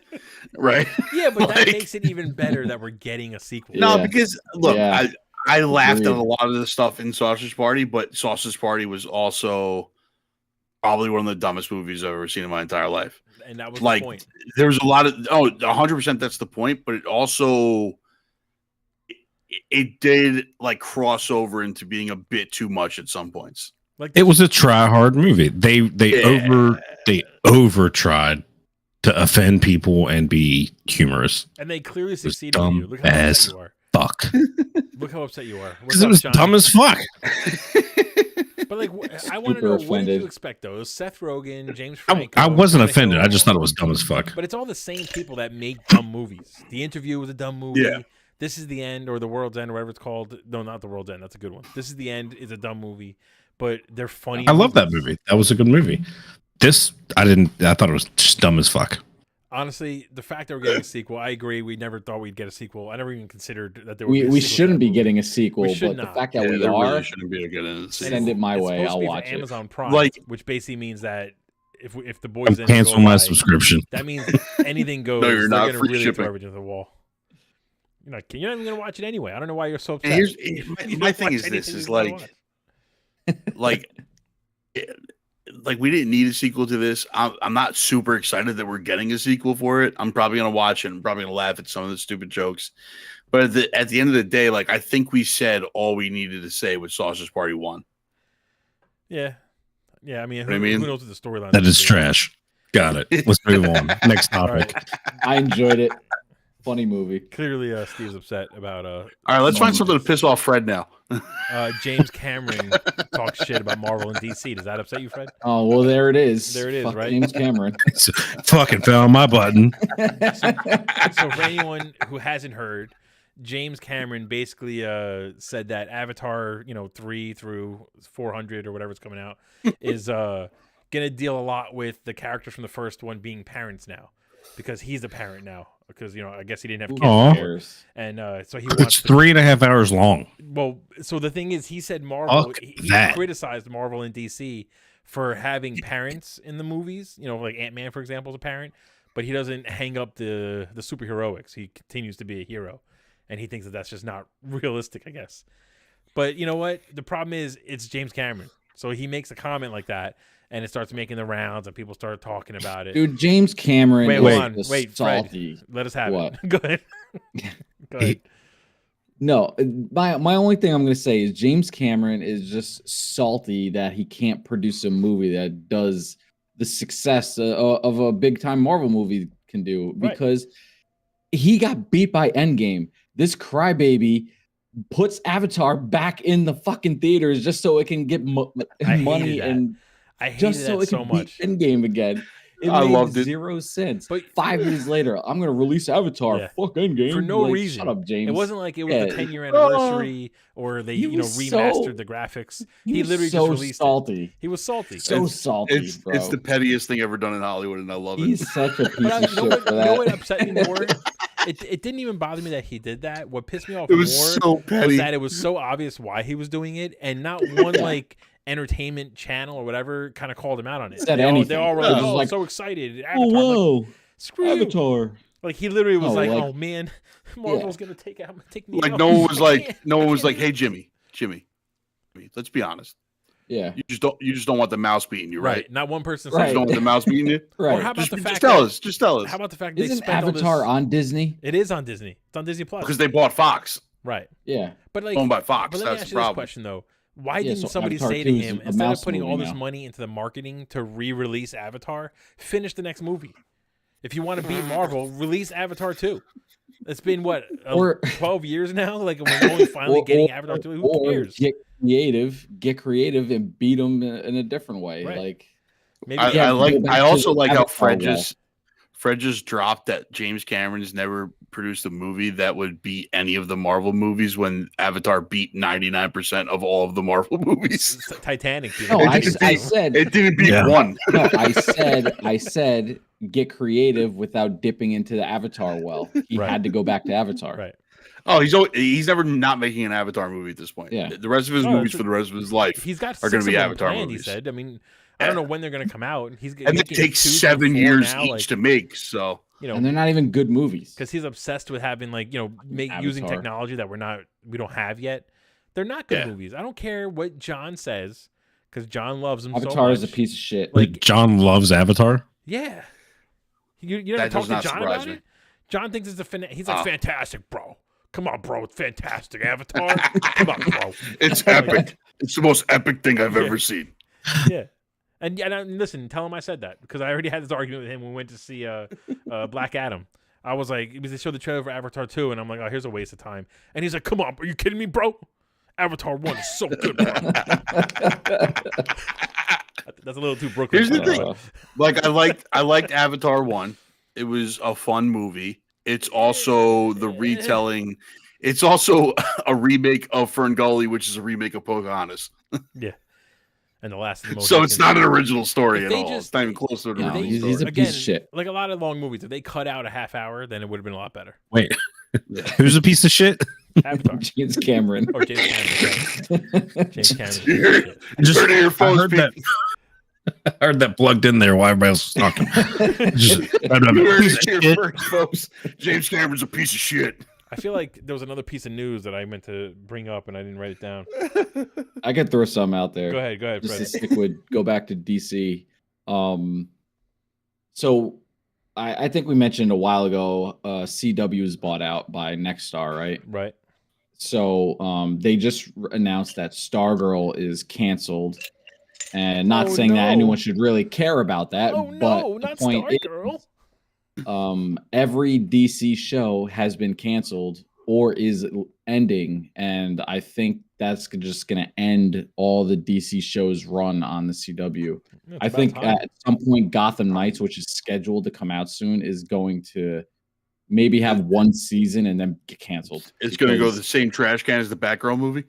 right? Yeah, but that makes it even better that we're getting a sequel. No, because look, I laughed at a Agreed. lot of the stuff in Sausage Party, but Sausage Party was also probably one of the dumbest movies I've ever seen in my entire life. And that was Like, the point. there was a lot of 100% that's the point, but it also it did like cross over into being a bit too much at some points. Like It was a try hard movie. They over tried to offend people and be humorous. and they clearly was succeeded with you. dumb Look how as upset you are. Fuck. Look how upset you are. Because it was dumb as fuck. But like, I want to know, what did offended. you expect though? It was Seth Rogen, James I Franco. wasn't Jonah offended. Hill. I just thought it was dumb as fuck. But it's all the same people that make dumb movies. The Interview was a dumb movie. Yeah. This is the End, or The World's End, or whatever it's called. No, not The World's End. That's a good one. This is the End is a dumb movie, but they're funny. I love that movies. movie. That was a good movie. This, I thought it was just dumb as fuck. Honestly, the fact that we're getting a sequel, I agree. We never thought we'd get a sequel. I never even considered that there would be a We sequel to shouldn't that be movie. getting a sequel, We should but the not. fact that Yeah, we there are, really shouldn't be a good end. send it my It's way. supposed to I'll be for watch it. Amazon Prime, Like- which basically means that if the boys I'm didn't canceling go my by, subscription. that means anything goes. No, you're they're not. gonna Free really shipping. throw everything to the wall. You're not even gonna watch it anyway. I don't know why you're so upset. And You my don't thing watch is this anything is you wanna like, watch. like we didn't need a sequel to this. I'm not super excited that we're getting a sequel for it. I'm probably gonna watch it and probably gonna laugh at some of the stupid jokes. But at the end of the day, like I think we said all we needed to say with Sausage Party 1. Yeah. I mean, What I mean? who knows what the storyline That is gonna be. trash. Got it. Let's move on. Next All topic. right. I enjoyed it. Funny movie. Clearly, Steve's upset about All right, let's find something to piss off Fred now. James Cameron talks shit about Marvel and DC. Does that upset you, Fred? Oh well, there it is. There it is, Fuck right? James Cameron. Fucking fell on my button. So for anyone who hasn't heard, James Cameron basically said that Avatar, 3 through 400 or whatever it's coming out, is gonna deal a lot with the characters from the first one being parents now, because he's a parent now. Because I guess he didn't have kids Aw. before. And so he wants It's 3.5 hours long. Well, so the thing is, he said Marvel. Fuck He that. criticized Marvel and DC for having parents in the movies. Like Ant-Man, for example, is a parent, but he doesn't hang up the superheroics. He continues to be a hero, and he thinks that that's just not realistic, I guess. But you know what? The problem is, it's James Cameron, so he makes a comment like that, and it starts making the rounds, and people start talking about it. Dude, James Cameron Wait, is hold on. just Wait, Fred. salty. Let us have What? it. Go ahead. Go ahead. No, my only thing I'm going to say is James Cameron is just salty that he can't produce a movie that does the success of a big time Marvel movie can do, Right. because he got beat by Endgame. This crybaby puts Avatar back in the fucking theaters just so it can get I hated money that. and I hated just so that it so can much. beat Endgame again. It I made loved it. 0 sense. But 5 years later, I'm gonna release Avatar. Yeah. Fuck Endgame For no reason. Shut up, James. It wasn't like it was Yeah. the 10-year anniversary or they, He was remastered so- the graphics. He He was literally so just released salty. it. He was salty. So salty, bro. It's the pettiest thing ever done in Hollywood, and I love it. He's such a piece But of shit for you know what that. upset me more it didn't even bother me that he did that. What pissed me off It was more so petty. was that it was so obvious why he was doing it, and not one like entertainment channel or whatever kind of called him out on it. Said They anything. all were It like, was "Oh, like, so excited!" Oh, Avatar. I'm like, whoa. screw you. Avatar. Like he literally was No, like, like- "Oh man, Marvel's gonna take me Like out." no one was I like, can't- no I one was can't like, do hey this." Jimmy, let's be honest. Yeah. You just don't want the mouse beating you, right? Not one person You said just don't want the mouse beating you. Or Right. how about Just, the fact just tell that, us. Just tell us. How about the fact they Isn't spent all Avatar this... on Disney? It is on Disney. It's on Disney Plus. Because they bought Fox, Right. Yeah. But like owned by Fox. But let me That's ask the you this problem. question though. Why Yeah, didn't so somebody Avatar say to 2 is him, a instead of mouse putting all movie this now. money into the marketing to re-release Avatar, finish the next movie? If you want to beat Marvel, release Avatar 2. It's been what, Or- 12 years now? Like we're only finally getting Avatar 2. Who cares? Get creative, and beat them in a different way. Right. Like Maybe I also like how Fred well. just dropped that James Cameron's never produced a movie that would beat any of the Marvel movies when Avatar beat 99% of all of the Marvel movies. Titanic. Dude. No, I didn't beat- said It didn't beat Yeah. one. no. I said get creative without dipping into the Avatar well. He Right. had to go back to Avatar. Right. Oh, he's never not making an Avatar movie at this point. Yeah. The rest of his No, movies it's for the rest of his life He's got are going 6 to be of them Avatar planned, movies. he said. I mean, I don't know when they're going to come out. He's And it making takes 2 through 7 4 years now, each like, to make. So you know, And they're not even good movies. because he's obsessed with having like using Avatar. technology that we don't have yet. They're not good Yeah. movies. I don't care what John says because John loves them so Avatar much. is a piece of shit. Like- John loves Avatar. Yeah, you never That talk does to not John surprise about me. it. John thinks it's he's like Oh. fantastic, bro. Come on, bro, it's fantastic. Avatar, come on, bro. it's epic. It's the most epic thing I've Yeah. ever seen. Yeah. And listen, tell him I said that because I already had this argument with him when we went to see Black Adam. I was like, because they showed the trailer for Avatar 2, and I'm like, oh, here's a waste of time. And he's like, come on, are you kidding me, bro? Avatar 1 is so good, bro. That's a little too Brooklyn. Here's the for me, thing. but- Like I liked Avatar 1. It was a fun movie. It's also the retelling. It's also a remake of Ferngully, which is a remake of Pocahontas. Yeah. And the last of the most. So it's not an original story If at they all. just- It's not even close to an No, original he's story. a piece of shit. Like a lot of long movies, if they cut out a half hour, then it would have been a lot better. Wait, who's a piece of shit? Avatar. James Cameron. Or James Cameron. Right? James Cameron. You heard- Just Turn to your I phones, heard that. I heard that plugged in there while everybody else was talking. Just, You heard piece it of here shit. first, folks. James Cameron's a piece of shit. I feel like there was another piece of news that I meant to bring up and I didn't write it down. I could throw some out there. Go ahead, Just to Fred. stick with, go back to DC. So I think we mentioned a while ago, CW is bought out by Nexstar, right? Right. So they just announced that Stargirl is canceled, and not Oh, saying that no. anyone should really care about that. Oh but no, the not point is, Stargirl. every DC show has been canceled or is ending, and I think that's just going to end all the DC shows run on the CW. It's I about think time. at some point Gotham Knights, which is scheduled to come out soon, is going to maybe have one season and then get canceled. It's going to go because the same trash can as the Batgirl movie.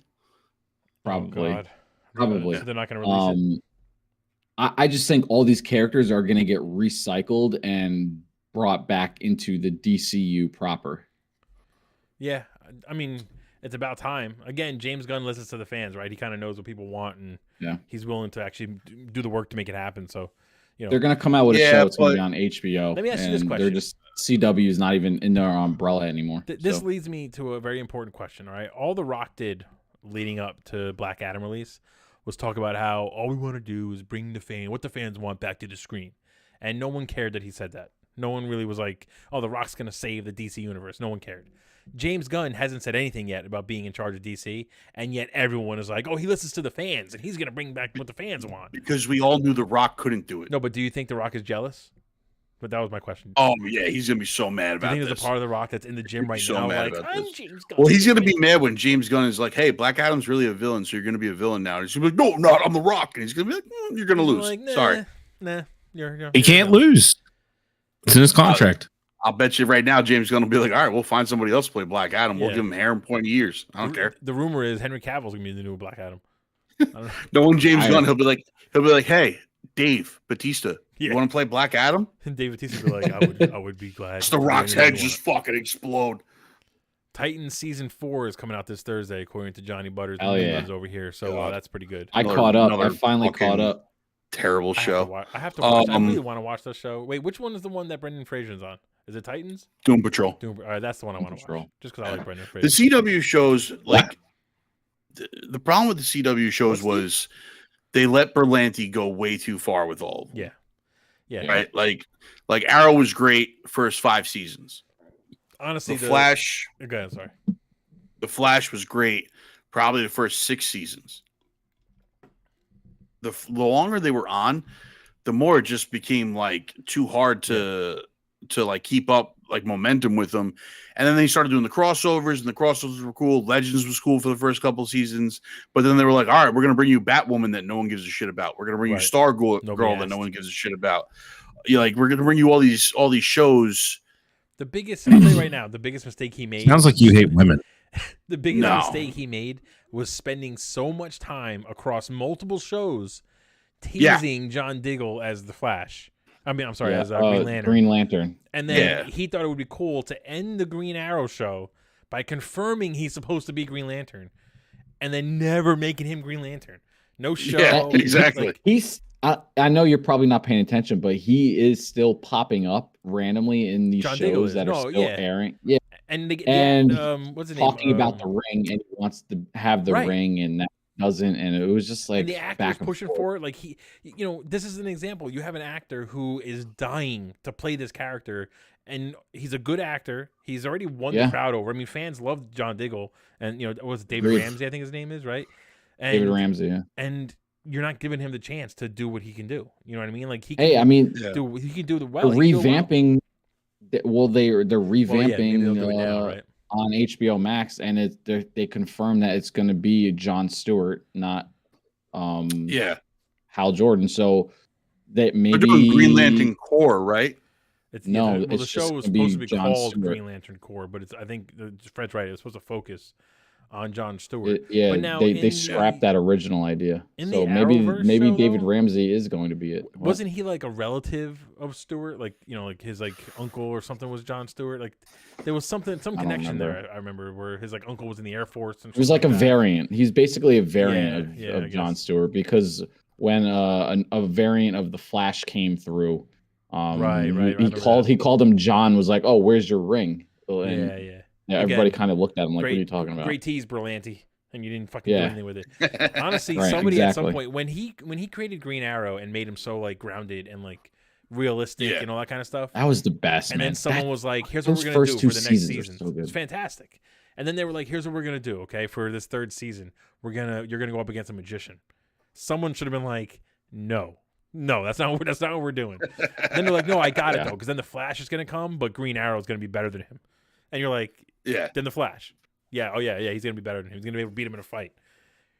probably. Oh, God. Probably. So they're not going to release it. I just think all these characters are going to get recycled and brought back into the DCU proper. Yeah, I mean, it's about time. Again, James Gunn listens to the fans, right? He kind of knows what people want, and Yeah. he's willing to actually do the work to make it happen. So, They're going to come out with a Yeah, show. It's going to but- be on HBO. Let me ask you this and question. They're just CW is not even in their umbrella anymore. This So, leads me to a very important question, all right? All The Rock did leading up to Black Adam release was talk about how all we want to do is bring what the fans want back to the screen. And no one cared that he said that. No one really was like, oh, The Rock's going to save the DC universe. No one cared. James Gunn hasn't said anything yet about being in charge of DC, and yet everyone is like, oh, he listens to the fans, and he's going to bring back what the fans want. Because we all knew The Rock couldn't do it. No, but do you think The Rock is jealous? But that was my question. Oh, yeah. He's going to be so mad do you about think this. there's a part of The Rock that's in the gym He'd be right so now mad like, about I'm this. James Gunn. Well, he's going to be mad when James Gunn is like, hey, Black Adam's really a villain, so you're going to be a villain now. And he's going to be like, no, I'm not. I'm The Rock. And he's going to be like, you're going to He's lose. like, nah, Sorry. Nah, you're He can't lose. It's in his contract. I'll bet you right now James Gunn will be like, all right, we'll find somebody else to play Black Adam. We'll Yeah. give him hair and pointy ears. I don't care. The rumor is Henry Cavill's gonna be the new Black Adam. I don't know. Knowing James I- Gunn, he'll be like, hey, Dave Batista, You want to play Black Adam? And David Bautista would be like, I would be glad. Just the Rock's head just fucking explode. Titans season 4 is coming out this Thursday, according to Johnny Butters. Oh yeah, over here. So that's pretty good. I caught up. I finally caught up. Terrible show. I have to watch. I really want to watch that show. Wait, which one is the one that Brendan Fraser's on? Is it Titans? Doom Patrol. All right, that's the one I want to watch. Just because I like Brendan Fraser. The CW shows, like the problem with the CW shows was they let Berlanti go way too far with all of them. Yeah. Right. Like Arrow was great first 5 seasons. Honestly, the Flash. Go ahead, sorry. The Flash was great, probably the first 6 seasons. The longer they were on, the more it just became like too hard to like keep up like momentum with them. And then they started doing the crossovers, and the crossovers were cool. Legends was cool for the first couple of seasons, but then they were like, all right, we're going to bring you Batwoman that no one gives a shit about. We're going to bring you Star Girl that no one gives a shit about. Like, we're going to bring you all these shows. The biggest, I'll tell you right now, the biggest mistake he made. Sounds like you hate women. The biggest mistake he made was spending so much time across multiple shows teasing John Diggle as the Flash. I mean, I'm sorry, as Green Lantern. Green Lantern. And then he thought it would be cool to end the Green Arrow show by confirming he's supposed to be Green Lantern, and then never making him Green Lantern. No show. Yeah, exactly. Like, He's. I know you're probably not paying attention, but he is still popping up randomly in these shows that are still airing. Yeah, and what's his name? Talking about the ring, and he wants to have the ring, and that doesn't. And it was just like and the actor was pushing for it. Like this is an example. You have an actor who is dying to play this character, and he's a good actor. He's already won the crowd over. I mean, fans love John Diggle, and it was David Ramsey, I think his name is, right? And, David Ramsey, yeah. And you're not giving him the chance to do what he can do. You know what I mean? Like he can he can do the well. Revamping. Well, they're revamping now, on HBO Max, and they confirmed that it's going to be Jon Stewart, not Hal Jordan. So that maybe they're doing Green Lantern Corps, right? The show was supposed to be called Green Lantern Corps, but I think Fred's right. It's supposed to focus on Jon Stewart. But now they scrapped that original idea. So maybe David Ramsey is going to be it. Wasn't he like a relative of Stewart? Like like his uncle or something was Jon Stewart. Like there was some connection there. I remember where his uncle was in the Air Force. And it was like a variant. He's basically a variant of Jon Stewart, because when a variant of the Flash came through, he called him John. Was like, oh, where's your ring? And, yeah, everybody kind of looked at him like, what are you talking about? Great tease, Berlanti, and you didn't fucking do anything with it. Honestly, somebody at some point, when he created Green Arrow and made him so grounded and realistic and all that kind of stuff, that was the best. And then someone was like, "Here's what we're gonna do for the next season." So it's fantastic. And then they were like, "Here's what we're gonna do. Okay, for this 3rd season, you're gonna go up against a magician." Someone should have been like, "No, that's not what we're doing." And then they're like, "No, I got it though, because then the Flash is gonna come, but Green Arrow is gonna be better than him." And you're like, then the Flash. Yeah, he's going to be better than him. He's going to be able to beat him in a fight.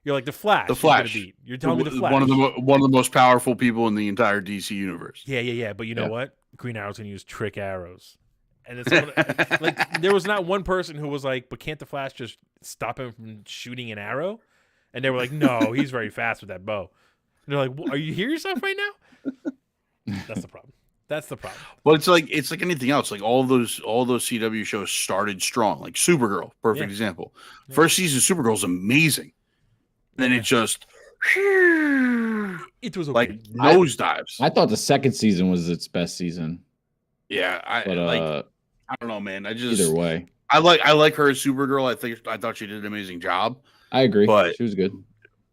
You're like, the Flash. You're telling me the Flash. One of the most powerful people in the entire DC universe. Yeah. But you know what? Green Arrow's going to use trick arrows. And it's there was not one person who was like, but can't the Flash just stop him from shooting an arrow? And they were like, no, he's very fast with that bow. And they're like, well, are you hearing yourself right now? That's the problem. That's the problem. Well, it's like anything else. Like all those CW shows started strong. Like Supergirl, perfect example. Yeah. First season Supergirl's amazing. Then it just it was okay. Nosedives. I thought the 2nd season was its best season. Yeah, I don't know, man. Either way, I like her as Supergirl. I thought she did an amazing job. I agree. But she was good.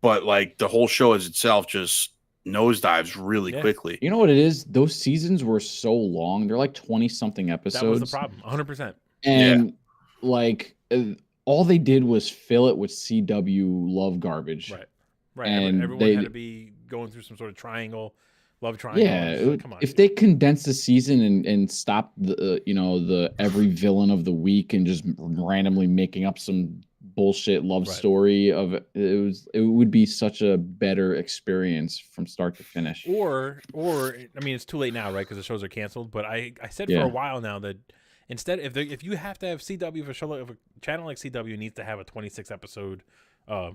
But the whole show as itself just nosedives really quickly. You know what it is? Those seasons were so long. They're 20-something episodes. That was the problem. 100%. And all they did was fill it with CW love garbage. Right. And everyone had to be going through some sort of love triangle. Yeah. Come on. If they condensed the season and stopped the every villain of the week and just randomly making up some bullshit love story of it would be such a better experience from start to finish. Or I mean, it's too late now, right? Because the shows are canceled. But I said for a while now that instead, if you have to have CW, if a channel like CW needs to have a 26 episode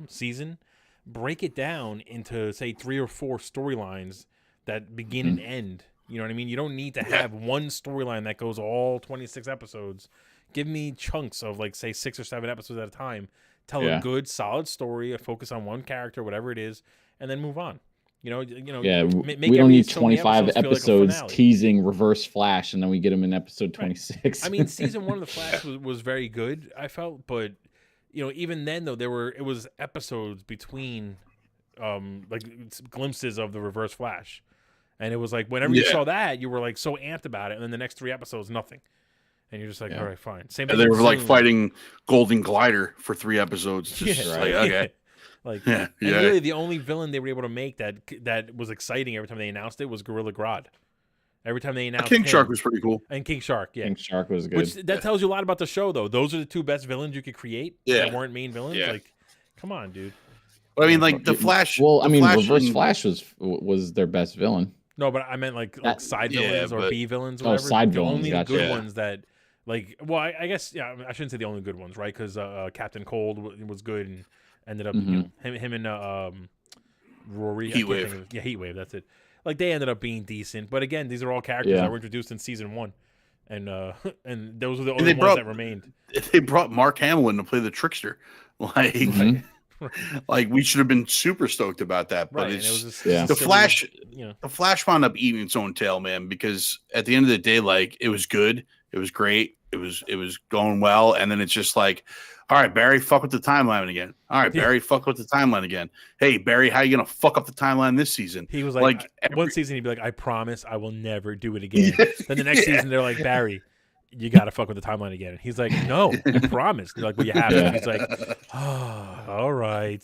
season, break it down into say 3 or 4 storylines that begin and end You know what I mean? You don't need to have one storyline that goes all 26 episodes. Give me chunks of like say 6 or 7 episodes at a time. Tell a good, solid story, focus on one character, whatever it is, and then move on. Yeah, make we don't need so many 25 feel like a episodes finale. teasing Reverse Flash, and then we get him in episode 26. I mean, season 1 of the Flash was very good, I felt, but even then though it was episodes between like glimpses of the Reverse Flash. And it was like whenever you saw that, you were like so amped about it, and then the next 3 episodes, nothing. And you're just like, all right, fine. Same thing. And they were like fighting Golden Glider for 3 episodes. Just like, okay. Like, and really the only villain they were able to make that was exciting every time they announced it was Gorilla Grodd. Every time they announced King Shark was pretty cool. And King Shark, King Shark was good. Which that tells you a lot about the show, though. Those are the 2 best villains you could create that weren't main villains. Yeah. Like, come on, dude. But I mean, like the Flash. Well, Reverse Flash was their best villain. No, but I meant like side villains or B villains or whatever. Side the villains. Only the good ones that, like, well, I guess, I shouldn't say the only good ones, right? Because Captain Cold was good and ended up, him and Rory. Heatwave. Heatwave, that's it. Like, they ended up being decent. But again, these are all characters that were introduced in season 1. And those are the only ones that remained. They brought Mark Hamill in to play the trickster. Like, like we should have been super stoked about that, but it's the Flash. The Flash wound up eating its own tail, man. Because at the end of the day, like it was good, it was great, it was going well, and then it's just like, all right, Barry, fuck with the timeline again. All right, Barry, fuck with the timeline again. Hey, Barry, how you gonna fuck up the timeline this season? He was like one season he'd be like, I promise, I will never do it again. Then the next season they're like, Barry, you gotta fuck with the timeline again. And he's like, no, I promise. They're like, well, you have to. He's like, oh, all right.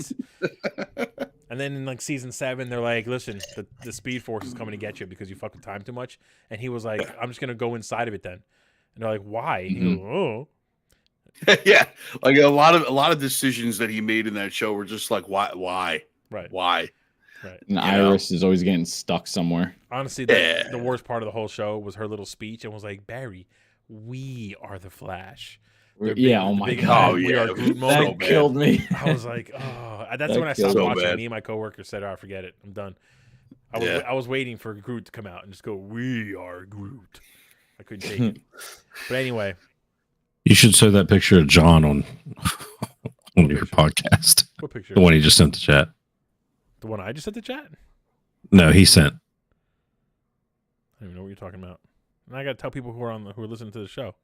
And then in like season 7, they're like, listen, the Speed Force is coming to get you because you fuck with time too much. And he was like, I'm just gonna go inside of it then. And they're like, why? He goes, oh. Yeah, like a lot of decisions that he made in that show were just like, why, right, why, right. And Iris is always getting stuck somewhere. Honestly, the worst part of the whole show was her little speech and was like, Barry, we are the Flash. Oh my god, we are Groot that killed me. I was like, oh, that's when I stopped watching. Me and my coworkers said, oh, forget it, I'm done. I was waiting for Groot to come out and just go, we are Groot. I couldn't take it. But anyway. You should show that picture of John on your podcast. What picture? The one he just sent to chat. The one I just sent to chat? No, he sent. I don't even know what you're talking about. And I got to tell people who are listening to the show.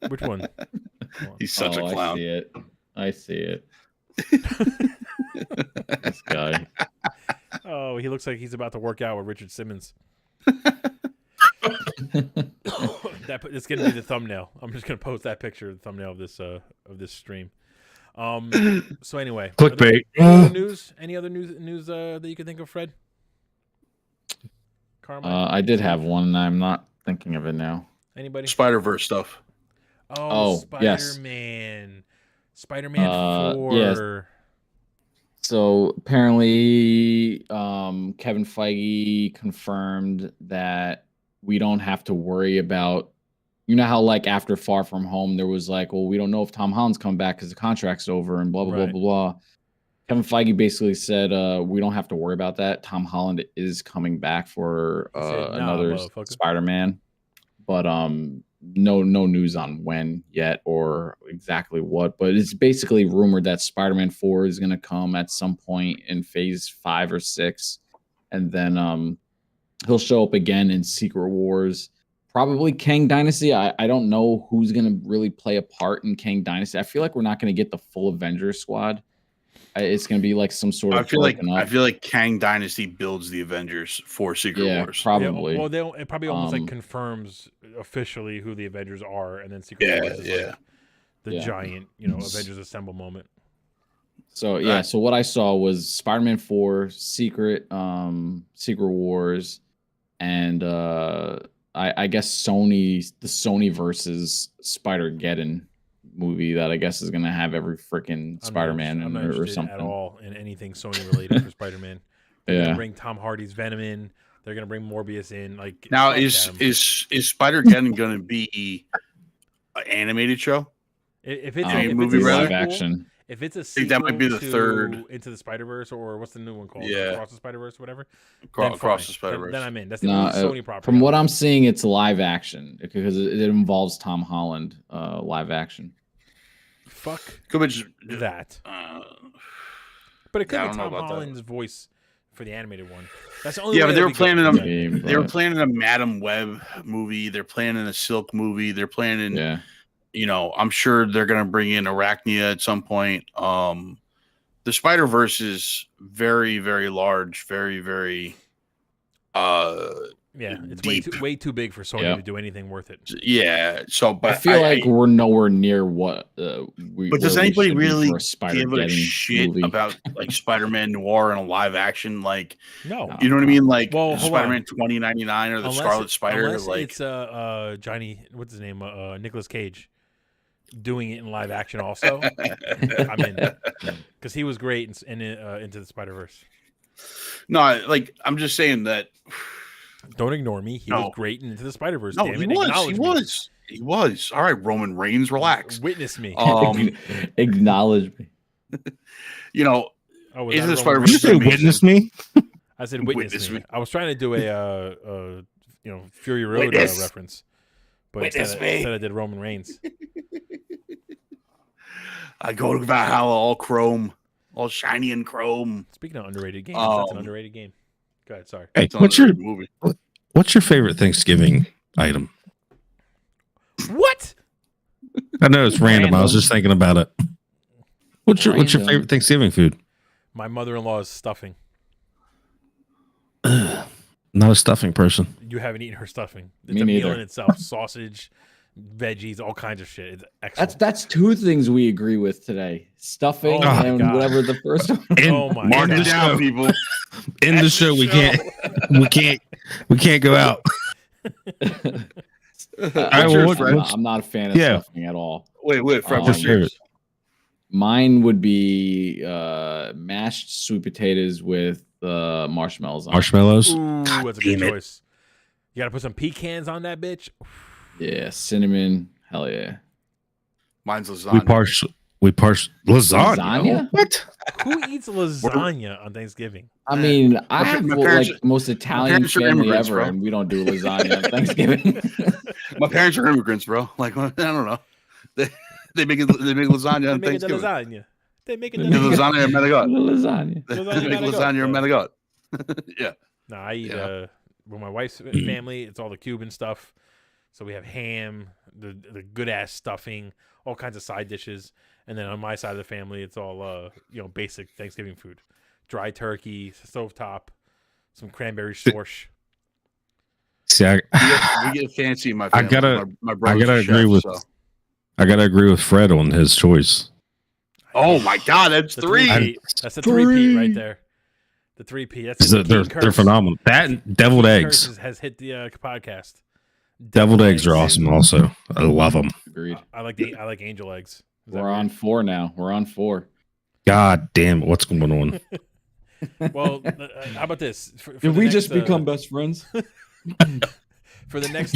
Which one? He's such a clown. I see it. This guy. Oh, he looks like he's about to work out with Richard Simmons. It's gonna be the thumbnail. I'm just gonna post that picture, the thumbnail of this stream. So anyway, clickbait. Any other news that you can think of, Fred? Carmine? I did have one, and I'm not thinking of it now. Anybody? Spider-Verse stuff. Oh, Spider-Man. Yes. Spider-Man 4. Yes. So apparently, Kevin Feige confirmed that we don't have to worry about, how like after Far From Home, there was like, well, we don't know if Tom Holland's coming back because the contract's over and blah, blah, blah, blah, blah. Kevin Feige basically said, we don't have to worry about that. Tom Holland is coming back for another Spider-Man, but no news on when yet or exactly what. But it's basically rumored that Spider-Man 4 is going to come at some point in phase 5 or 6. And then he'll show up again in Secret Wars, probably Kang Dynasty. I don't know who's going to really play a part in Kang Dynasty. I feel like we're not going to get the full Avengers squad. It's going to be like some sort of. I feel like Kang Dynasty builds the Avengers for Secret Wars. Probably. Yeah, well, it probably almost like confirms officially who the Avengers are, and then Secret Wars is like the giant, Avengers Assemble moment. So so what I saw was Spider-Man 4, Secret Wars, and I guess the Sony versus Spider-Geddon movie that I guess is gonna have every freaking Spider-Man in it or something. At all in anything Sony related for Spider-Man. They're gonna bring Tom Hardy's Venom in. They're gonna bring Morbius in. Like now, is Spider-Geddon gonna be an animated show? If it's a movie, live action. If it's a think that might be the sequel third. to Into the Spider-Verse, or what's the new one called? Yeah. Across the Spider-Verse, or whatever. Across fine. the Spider-Verse. Then I'm in. That's the No, only Sony property. from what in. I'm seeing, it's live action because it involves Tom Holland, live action. Fuck Could be just, that. But it could I be don't know Tom about that. Holland's voice for the animated one. That's the only. Yeah, way but they that'd were be planning good. them. They were planning a Madam Web movie. They're planning a Silk movie. They're planning. Yeah. You know, I'm sure they're going to bring in Arachnia at some point. The Spider-Verse is very, very large, very, very. Yeah, it's deep. way too big for Sony to do anything worth it. Yeah, so but I feel like we're nowhere near what we. But does anybody really give a shit movie. about like Spider-Man Noir in a live action? Like, no, you know what I mean? Like Spider-Man 2099 or the Scarlet Spider. Unless like it's Johnny, what's his name? Nicolas Cage doing it in live action. Also, I'm in because he was great in Into the Spider-Verse. No, like I'm just saying that. Don't ignore me. He was great in Into the Spider-Verse. No, damn he it. was. He was. All right, Roman Reigns, relax. Witness me. Acknowledge me. You know, Into the Spider-Verse. Did you say witness me? I said witness me. I was trying to do a Fury Road reference, but instead I did Roman Reigns. I go to Valhalla all chrome, all shiny and chrome. Speaking of underrated games, that's an underrated game. Go ahead, sorry. Hey, what's your favorite Thanksgiving item? What? I know it's random. I was just thinking about it. What's your favorite Thanksgiving food? My mother-in-law's stuffing. Not a stuffing person. You haven't eaten her stuffing. It's Me a meal neither. in itself. Sausage, veggies, all kinds of shit. It's excellent. That's two things we agree with today: stuffing and whatever the first one. Oh my Mark God. it down, people. In the show, we can't go out. I'm not a fan of stuffing at all. Wait, Fred, what's your favorite? Mine would be mashed sweet potatoes with marshmallows on. Marshmallows? Ooh, that's a good choice. You gotta put some pecans on that bitch. Yeah, cinnamon. Hell yeah. Mine's lasagna. We parse lasagna. Lasagna? What? Who eats lasagna on Thanksgiving? I mean, I have my parents, like most Italian family ever, and we don't do lasagna on Thanksgiving. My parents are immigrants, bro. Like I don't know. They make lasagna on Thanksgiving. They make it the lasagna or Manigot. Lasagna. They make lasagna or Manigot. Yeah. No, I eat with my wife's family. It's all the Cuban stuff. So we have ham, the good ass stuffing, all kinds of side dishes, and then on my side of the family, it's all basic Thanksgiving food: dry turkey, stovetop, some cranberry schorsch. See, we get fancy in my family. My I gotta agree with Fred on his choice. Oh my God, that's three. That's a three-peat right there. The 3P. That's they're phenomenal. That and deviled eggs has hit the podcast. Deviled eggs are awesome. Also, I love them. Agreed. I like angel eggs. We're on 4 now. We're on 4. God damn it! What's going on? Well, how about this? Did we just become best friends? For the next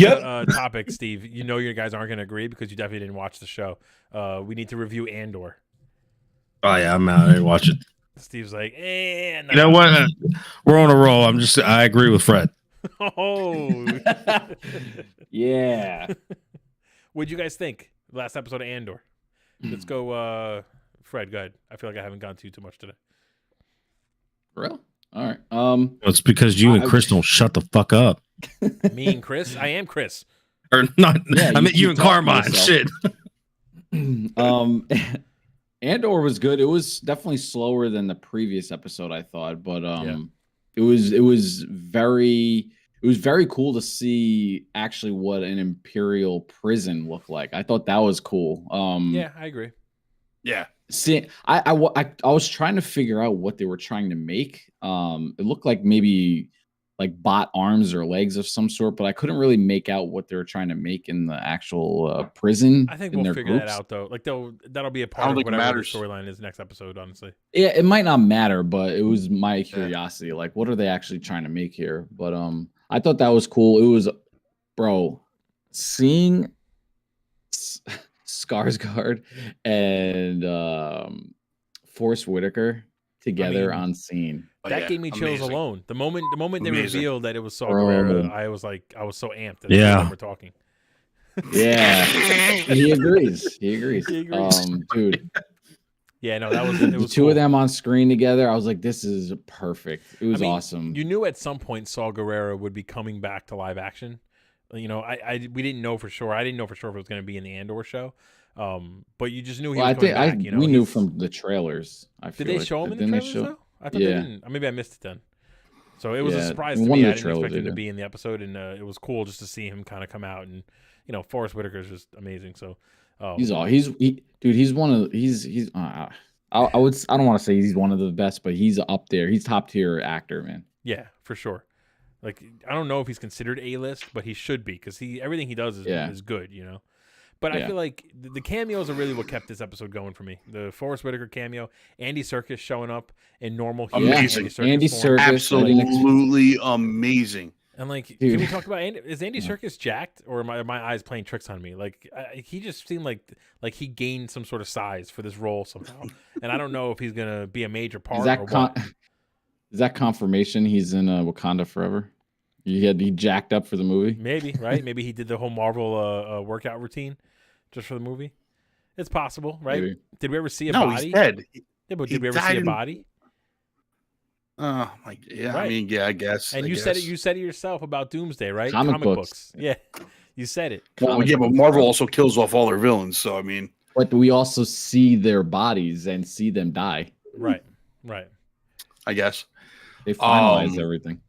topic, Steve, you guys aren't going to agree because you definitely didn't watch the show. We need to review Andor. Oh yeah, I'm out. I watch it. Steve's like, no. You know what? We're on a roll. I agree with Fred. Oh, yeah. What'd you guys think? Last episode of Andor. Let's go, Fred. Go ahead. I feel like I haven't gone too much today. Real? All right. It's because you and Chris don't shut the fuck up. Me and Chris? I am Chris. Or not? Yeah, I meant you and Carmine. Shit. Andor was good. It was definitely slower than the previous episode, I thought, but it was very cool to see actually what an Imperial prison looked like. I thought that was cool. Yeah, I agree. Yeah. See, I was trying to figure out what they were trying to make. It looked like maybe like bot arms or legs of some sort, but I couldn't really make out what they were trying to make in the actual prison. I think we'll figure that out though. Like that'll be a part of whatever the storyline is next episode, honestly. Yeah, it might not matter, but it was my curiosity. Like, what are they actually trying to make here? But I thought that was cool. It was, bro, seeing Skarsgård and Forrest Whitaker together mean, on scene. That gave me chills amazing. alone. The moment they Amazing. revealed that it was Saw Bro. Gerrera, I was so amped. That Yeah. we're talking. Yeah, he agrees. He agrees. He agrees. Dude, Yeah, no, it the was two cool. of them on screen together. I was like, this is perfect. It was awesome. You knew at some point Saw Gerrera would be coming back to live action. You know, we didn't know for sure. I didn't know for sure if it was going to be in the Andor show. But you just knew he was coming back. You know, we knew from the trailers. Did they show him in the trailers though? I thought they didn't. Maybe I missed it then. So it was a surprise to me. I didn't expect him to be in the episode, and it was cool just to see him kind of come out. And you know, Forrest Whitaker is just amazing. So he's one of I don't want to say he's one of the best, but he's up there. He's top tier actor, man. Yeah, for sure. Like I don't know if he's considered A-list, but he should be because everything he does is good, you know. But I feel like the cameos are really what kept this episode going for me. The Forrest Whitaker cameo, Andy Serkis showing up in normal human amazing. Andy Serkis, absolutely amazing. And like, can we talk about is Andy Serkis jacked, or are my eyes playing tricks on me? Like, he just seemed like he gained some sort of size for this role somehow, and I don't know if he's gonna be a major part. Is that confirmation he's in Wakanda Forever? He jacked up for the movie. Maybe, right? Maybe he did the whole Marvel workout routine just for the movie. It's possible, right? Maybe. Did we ever see a body? No, he's dead. Yeah, but did we ever see a body? Right. I mean, yeah, I guess. And you said it. You said it yourself about Doomsday, right? Comic books. Yeah, you said it. Well, yeah, but Marvel also kills off all their villains, so I mean. But we also see their bodies and see them die. Right. I guess they finalize everything.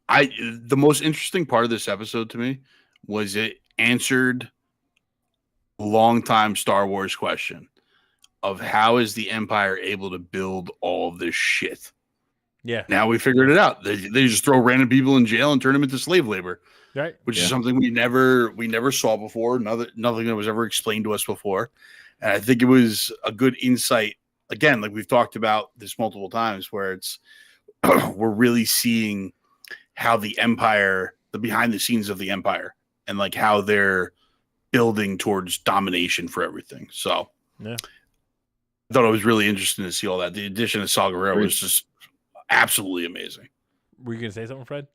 The most interesting part of this episode to me was it answered a long-time Star Wars question of how is the Empire able to build all of this shit? Yeah. Now we figured it out. They just throw random people in jail and turn them into slave labor, right? Which is something we never saw before. Nothing that was ever explained to us before, and I think it was a good insight. Again, like we've talked about this multiple times, where it's we're really seeing how the Empire, the behind the scenes of the Empire, and like how they're building towards domination for everything. So, yeah, I thought it was really interesting to see all that. The addition of Saw Gerrera was just absolutely amazing. Were you gonna say something, Fred?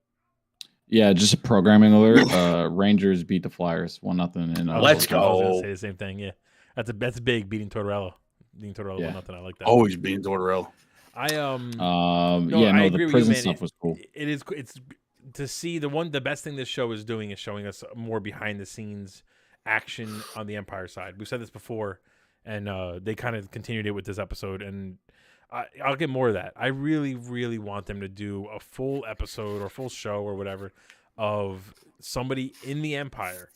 Yeah, just a programming alert. Rangers beat the Flyers 1-0. And let's go. I was gonna say the same thing. Yeah, that's big. Beating Tortorella 1-0. I like that. Always beating Tortorella. The prison stuff was cool. It's to see the best thing this show is doing is showing us more behind the scenes action on the Empire side. We've said this before, and they kind of continued it with this episode, and I'll get more of that. I really, really want them to do a full episode or full show or whatever of somebody in the Empire,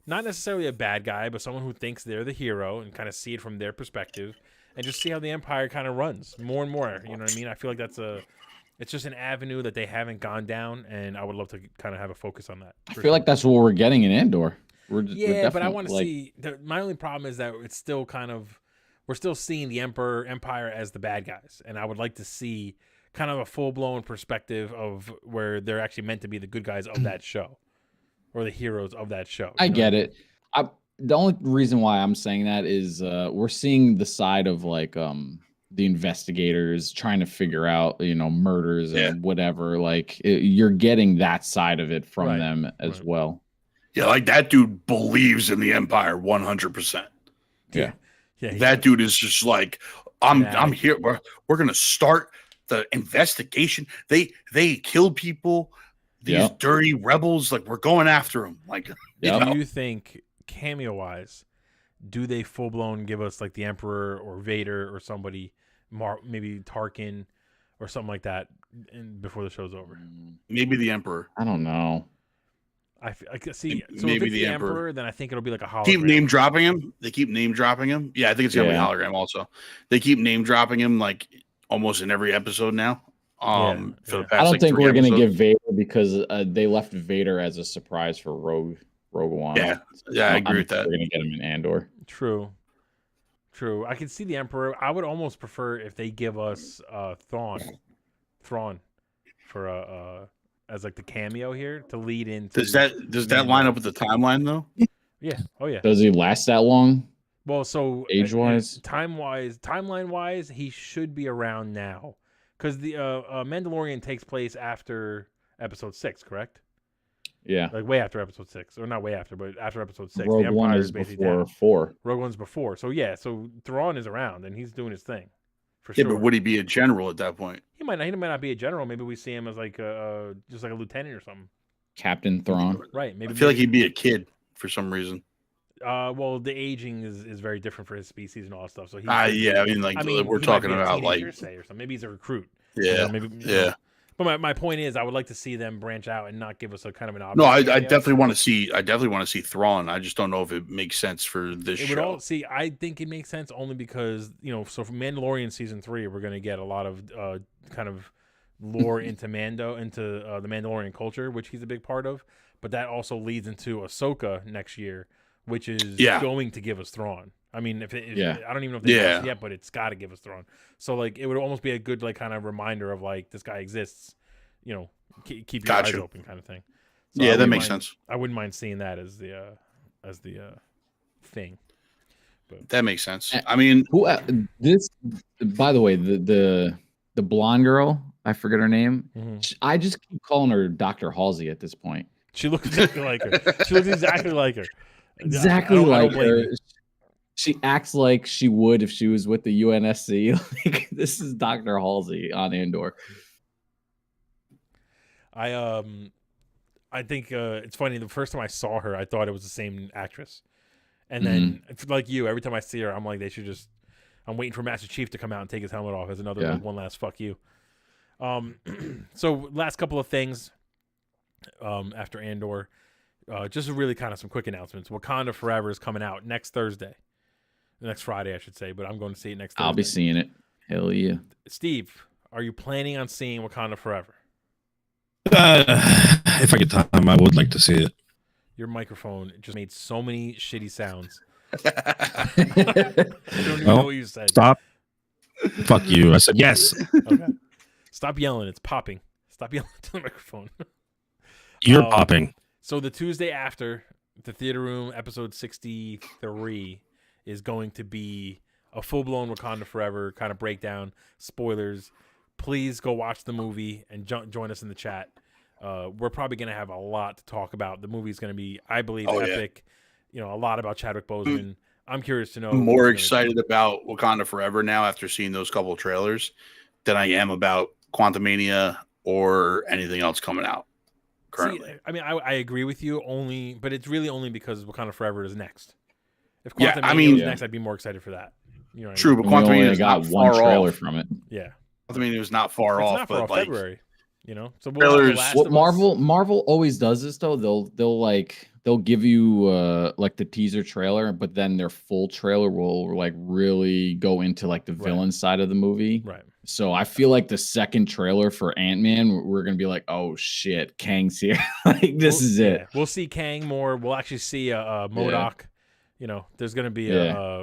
not necessarily a bad guy, but someone who thinks they're the hero and kind of see it from their perspective. And just see how the Empire kind of runs more and more. You know what I mean? I feel like it's just an avenue that they haven't gone down, and I would love to kind of have a focus on that. I feel like that's what we're getting in Andor. But I want to see. My only problem is that it's still we're still seeing the Empire as the bad guys, and I would like to see kind of a full blown perspective of where they're actually meant to be the good guys of that show, or the heroes of that show. I get it. The only reason why I'm saying that is we're seeing the side of like the investigators trying to figure out murders and whatever. Like you're getting that side of it from them as well. Yeah, like that dude believes in the Empire 100%. Yeah. That dude is just like I'm here. We're gonna start the investigation. They killed people. These dirty rebels. Like we're going after them. Like do you think? Cameo wise, do they full blown give us like the Emperor or Vader or somebody, maybe Tarkin or something like that before the show's over? Maybe the Emperor. I don't know. I see. So maybe if it's the Emperor, then I think it'll be like a hologram. Keep name dropping him. They keep name dropping him. Yeah, I think it's gonna be a hologram. Also, they keep name dropping him like almost in every episode now. For the past, I don't think we're gonna get Vader because they left Vader as a surprise for Rogue One. Yeah, I agree with that. We're gonna get him in Andor. True. I can see the Emperor. I would almost prefer if they give us Thrawn for as like the cameo here to lead into. Does that line up with the timeline though? Yeah. Oh yeah. Does he last that long? Well, so Age-wise? timeline-wise, he should be around now, because the Mandalorian takes place after Episode 6, correct? Yeah. Like way after Episode 6, or not way after, but after Episode 6. Rogue the One Empire is basically before down. 4. Rogue One's before. So yeah, so Thrawn is around and he's doing his thing, for Yeah, sure. but would he be a general at that point? He might not be a general. Maybe we see him as like just like a lieutenant or something. Captain Thrawn. Right. Maybe I feel like he'd be a kid for some reason. well, the aging is very different for his species and all that stuff. So Yeah, I mean, like we're he talking might be a about like teenager, say, or something. Maybe he's a recruit. yeah, Maybe, yeah. But my point is, I would like to see them branch out and not give us a kind of an No, I obvious. definitely want to see. I definitely want to see Thrawn. I just don't know if it makes sense for this It show. would all see. I think it makes sense only because so for Mandalorian season 3, we're going to get a lot of kind of lore into the Mandalorian culture, which he's a big part of. But that also leads into Ahsoka next year, which is going to give us Thrawn. I mean, I don't even know if they announced it yet, but it's got to give us Thrawn. So like, it would almost be a good like kind of reminder of like this guy exists. Keep your eyes open, kind of thing. So yeah, that makes sense. I wouldn't mind seeing that as the thing. But that makes sense. I mean, who this? By the way, the blonde girl, I forget her name. Mm-hmm. I just keep calling her Dr. Halsey at this point. She looks exactly like her. She looks exactly like her. Exactly like her. She acts like she would if she was with the UNSC. Like, this is Dr. Halsey on Andor. I think it's funny. The first time I saw her, I thought it was the same actress, and then like you, every time I see her, I'm like, I'm waiting for Master Chief to come out and take his helmet off as another like, one last fuck you. So last couple of things after Andor, just really kind of some quick announcements. Wakanda Forever is coming out next Friday, I should say, but I'm going to see it next Thursday. I'll be seeing it. Hell yeah. Steve, are you planning on seeing Wakanda Forever? If I get time, I would like to see it. Your microphone just made so many shitty sounds. I don't even know what you said. Stop. Fuck you. I said yes. Okay. Stop yelling. It's popping. Stop yelling to the microphone. You're popping. So the Tuesday after, the Theater Room episode 63 is going to be a full-blown Wakanda Forever kind of breakdown. Spoilers. Please go watch the movie and join us in the chat. We're probably going to have a lot to talk about. The movie is going to be, I believe, epic. Yeah. A lot about Chadwick Boseman. I'm curious to know. I'm more excited about Wakanda Forever now after seeing those couple of trailers than I am about Quantumania or anything else coming out currently. See, I mean, I agree with you but it's really only because Wakanda Forever is next. If Quantumania was next, I'd be more excited for that. True, but Quantumania got one trailer from it. Yeah. Quantumania was not far off. Not far off, like, February. So what Marvel always does this though, they'll give you like the teaser trailer, but then their full trailer will like really go into like the villain side of the movie. Right. So I feel like the second trailer for Ant-Man, we're gonna be like, oh shit, Kang's here. Like this is it. Yeah. We'll see Kang more. We'll actually see MODOK. There's gonna be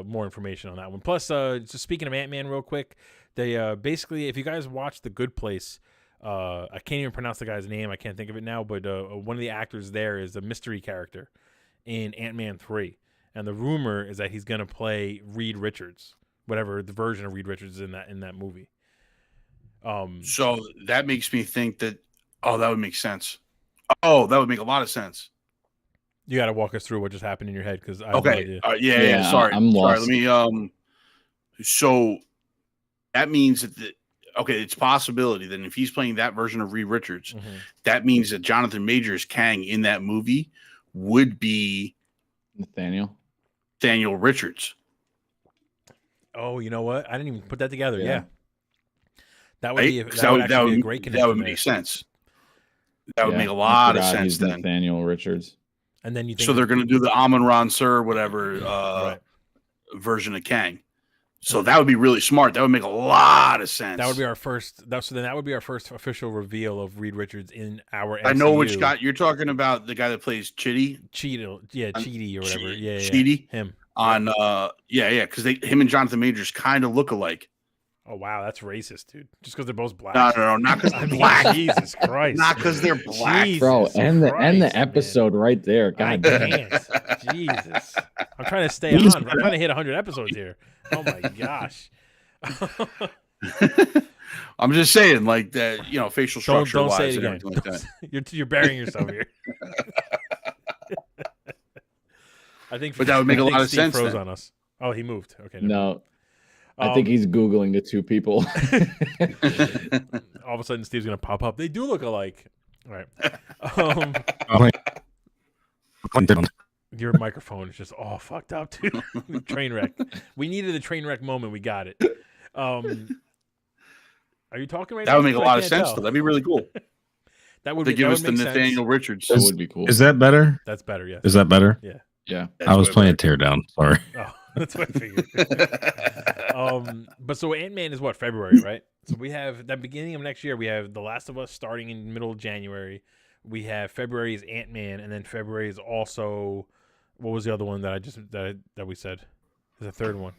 more information on that one. Plus, just speaking of Ant-Man real quick, they basically, if you guys watch The Good Place, I can't even pronounce the guy's name. I can't think of it now, but one of the actors there is a mystery character in Ant-Man 3. And the rumor is that he's going to play Reed Richards, whatever the version of Reed Richards is in that movie. So that makes me think that, that would make sense. Oh, that would make a lot of sense. You got to walk us through what just happened in your head because I have no idea. Yeah, sorry. I'm lost. Sorry, let me, so that means that it's a possibility that if he's playing that version of Reed Richards, that means that Jonathan Majors Kang in that movie would be Nathaniel Richards. Oh, you know what? I didn't even put that together. Yeah. That would Right? be that would be a great connection. That would make sense. That would make a lot of sense then. Nathaniel Richards. And then you think so they're going to do the Amon-Ra Sir whatever version of Kang. So that would be really smart. That would make a lot of sense. That would be our first. That would be our first official reveal of Reed Richards in our MCU. I know which guy you're talking about. The guy that plays Chitty. Cheetah or whatever. Yeah, Chitty. Him. On because him and Jonathan Majors kind of look alike. Oh wow, that's racist, dude. Just because they're both black. No, not because I they're mean, black. Jesus Christ. Not because they're black. Jesus Bro, and the Christ, episode right there. man. I God damn. can't. Jesus. I'm trying to stay on. I'm trying to hit 100 episodes here. Oh my gosh. I'm just saying, like that, facial structure Don't wise say it and again. everything like that. You're burying yourself here. I think, But that would make a lot of Steve sense froze then. on us. Oh, he moved. Okay. No. I think he's Googling the two people. All of a sudden, Steve's gonna pop up. They do look alike. All right. Your microphone is just all fucked up, too. Train wreck. We needed a train wreck moment. We got it. Are you talking right now? That would make a I lot of can't sense, tell. though. That'd be really cool. That would To be, give that us would the make sense. Nathaniel Richards. That would be cool. Is that better? That's better, yes. Is that better? Yeah. Yeah. I was playing Teardown. Sorry. Oh, that's what I figured. But so Ant-Man is what, February, right? So we have that beginning of next year. We have The Last of Us starting in the middle of January. We have February is Ant-Man, and then February is also, what was the other one that I just that we said? There's a third one.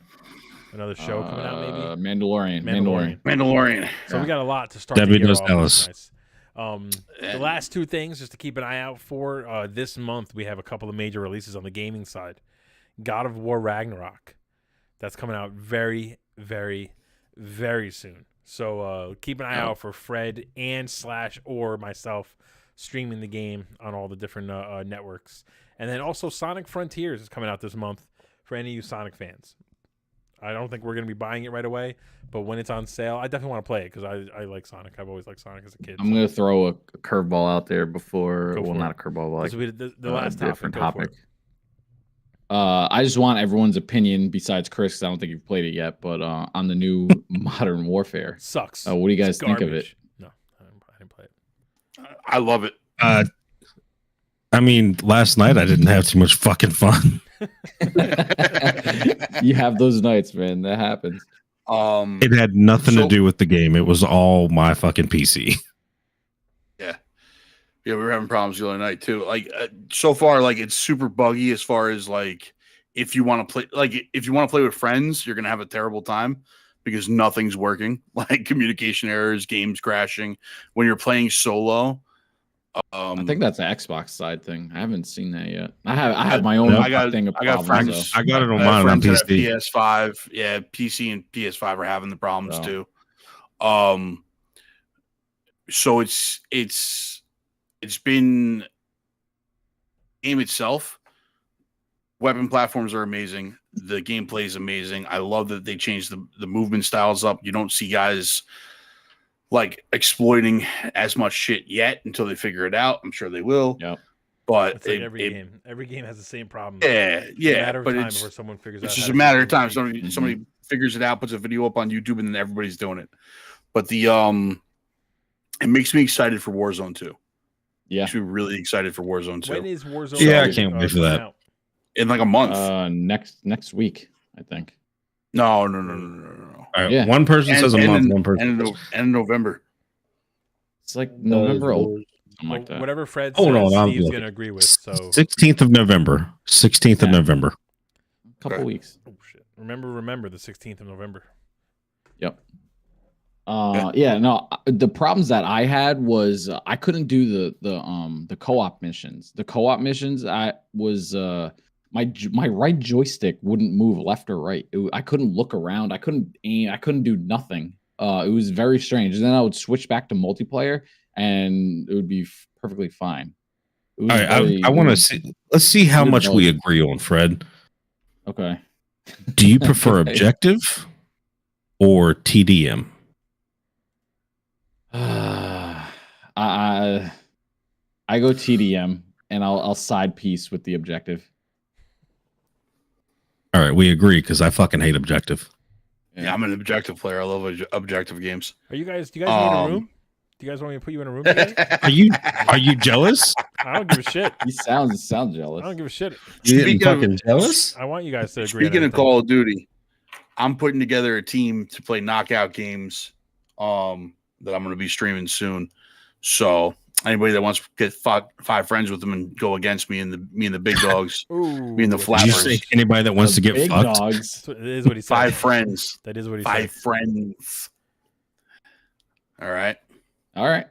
Another show coming out, maybe. Mandalorian. So we got a lot to start. Debbie the year does off tell with. us. Nice. The last two things just to keep an eye out for this month, we have a couple of major releases on the gaming side. God of War Ragnarok, that's coming out very, very, very soon. So keep an eye out for Fred and / or myself streaming the game on all the different networks. And then also Sonic Frontiers is coming out this month for any of you Sonic fans. I don't think we're going to be buying it right away, but when it's on sale, I definitely want to play it because I like Sonic. I've always liked Sonic as a kid. I'm going to throw a curveball out there before, Go for not it. a curveball, like This will be the last different topic. topic. I just want everyone's opinion besides Chris, 'cause I don't think you've played it yet, but on the new Modern Warfare. Sucks. What do you guys It's think of it? garbage. No, I didn't play it. I love it. I mean, last night I didn't have too much fucking fun. You have those nights, man. That happens. It had nothing to do with the game. It was all my fucking PC. Yeah, we were having problems the other night too. Like so far, like it's super buggy as far as like if you want to play with friends, you're gonna have a terrible time because nothing's working. Like communication errors, games crashing. When you're playing solo, I think that's an Xbox side thing. I haven't seen that yet. I have my own thing of problems. Friends. I got it on mine on friends that PC. have PS5. Yeah, PC and PS5 are having the problems too. So it's been game itself. Weapon platforms are amazing. The gameplay is amazing. I love that they changed the movement styles up. You don't see guys like exploiting as much shit yet until they figure it out. I'm sure they will. Yeah. But It's like every game has the same problem. Yeah. It's a matter of time before someone figures out. It's just a matter of time. Somebody figures it out, puts a video up on YouTube, and then everybody's doing it. But it makes me excited for Warzone 2. Yeah. Makes me really excited for Warzone 2. When is Warzone? Yeah, I can't wait for that. out? In like a month. Next week, I think. No. All right, yeah. One person says a month. One person. End of November. It's like November, something like that. Whatever Fred says, Steve's going to agree with. So 16th of November. 16th of November. A couple weeks. Oh shit! Remember the 16th of November. Yep. The problems that I had was I couldn't do the co-op missions. The co-op missions, I was my right joystick wouldn't move left or right. I couldn't look around. I couldn't aim. I couldn't do nothing. It was very strange. And then I would switch back to multiplayer, and it would be perfectly fine. All right, I want to see. Let's see how much we agree on, Fred. Okay. Do you prefer objective or TDM? I go TDM, and I'll side piece with the objective. All right, we agree because I fucking hate objective. Yeah, I'm an objective player. I love objective games. Do you guys need a room? Do you guys want me to put you in a room together? Are you jealous? I don't give a shit. He sounds jealous. I don't give a shit. You fucking jealous? I want you guys to agree. Speaking of Call of Duty, I'm putting together a team to play knockout games that I'm going to be streaming soon. So Anybody that wants to get five friends with them and go against me and the big dogs, Ooh, me and the Did you flappers. say anybody that wants to get Big fucked? dogs. That is what he said. 5 friends. That is what he 5 said. friends. All right. All right.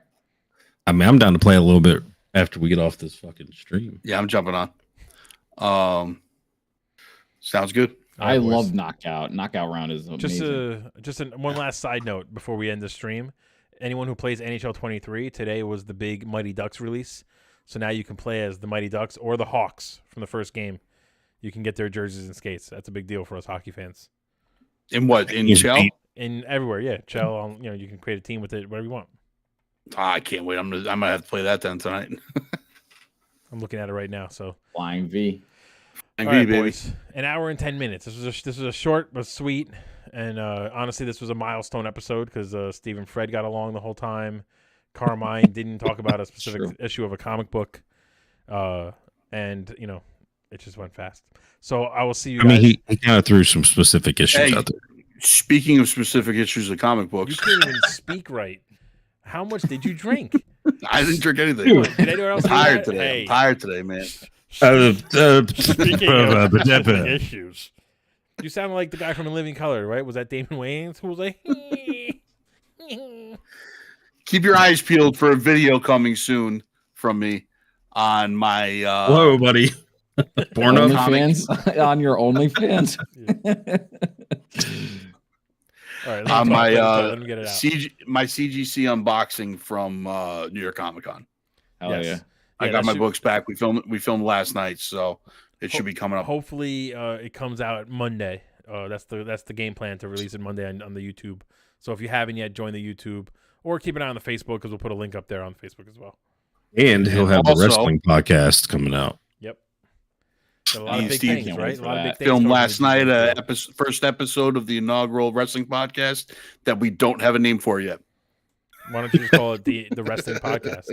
I mean, I'm down to play a little bit after we get off this fucking stream. Yeah, I'm jumping on. Sounds good. All right, I boys. love knockout. Knockout round is amazing. One last side note before we end the stream. Anyone who plays NHL 23, today was the big Mighty Ducks release. So now you can play as the Mighty Ducks or the Hawks from the first game. You can get their jerseys and skates. That's a big deal for us hockey fans. In what? In He's Shell? beat. In everywhere, yeah. Chell, you can create a team with it, whatever you want. I can't wait. I'm gonna have to play that then tonight. I'm looking at it right now. So, Flying V. all right, boys. An hour and 10 minutes. This was a short but sweet. And honestly, this was a milestone episode because Steve and Fred got along the whole time. Carmine didn't talk about a specific issue of a comic book. And, it just went fast. So I will see you guys. I mean, he kind of threw some specific issues out there. Speaking of specific issues of comic books, You can't even speak right. How much did you drink? I didn't drink anything. Did anyone else I'm do tired that? today. Hey, I'm tired today, man. speaking of specific issues. You sound like the guy from In Living Color, right? Was that Damon Wayans who was like... Keep your eyes peeled for a video coming soon from me on my Hello, buddy. Porno. OnlyFans on your OnlyFans. All right, on my let him get it out. my CGC unboxing from New York Comic Con. Hell Yes. yeah. I got my books back. We filmed last night, so it should be coming up. Hopefully, it comes out Monday. That's the game plan to release it Monday on the YouTube. So if you haven't yet, join the YouTube or keep an eye on the Facebook because we'll put a link up there on Facebook as well. And he'll have Also- the wrestling podcast coming out. Yep. Got a lot of big Steve, things, right? A lot of big things. Filmed going on last in night, the first episode of the inaugural wrestling podcast that we don't have a name for yet. Why don't you just call it the wrestling podcast?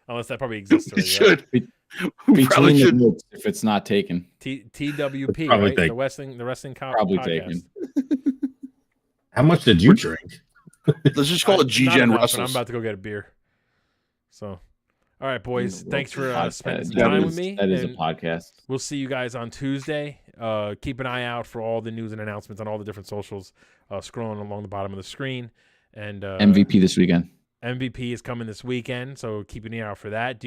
Unless that probably exists We already. should. We Between probably the should. notes if it's not taken. Right? TWP, Probably right? taken. The wrestling Probably podcast. taken. How much did you drink? Let's just call it Not G-Gen enough, and Wrestles. I'm about to go get a beer. So, all right, boys. Thanks for spending some That time is- with me. That is a and podcast. We'll see you guys on Tuesday. Keep an eye out for all the news and announcements on all the different socials scrolling along the bottom of the screen. And MVP this weekend. MVP is coming this weekend, so keep an eye out for that. Do you know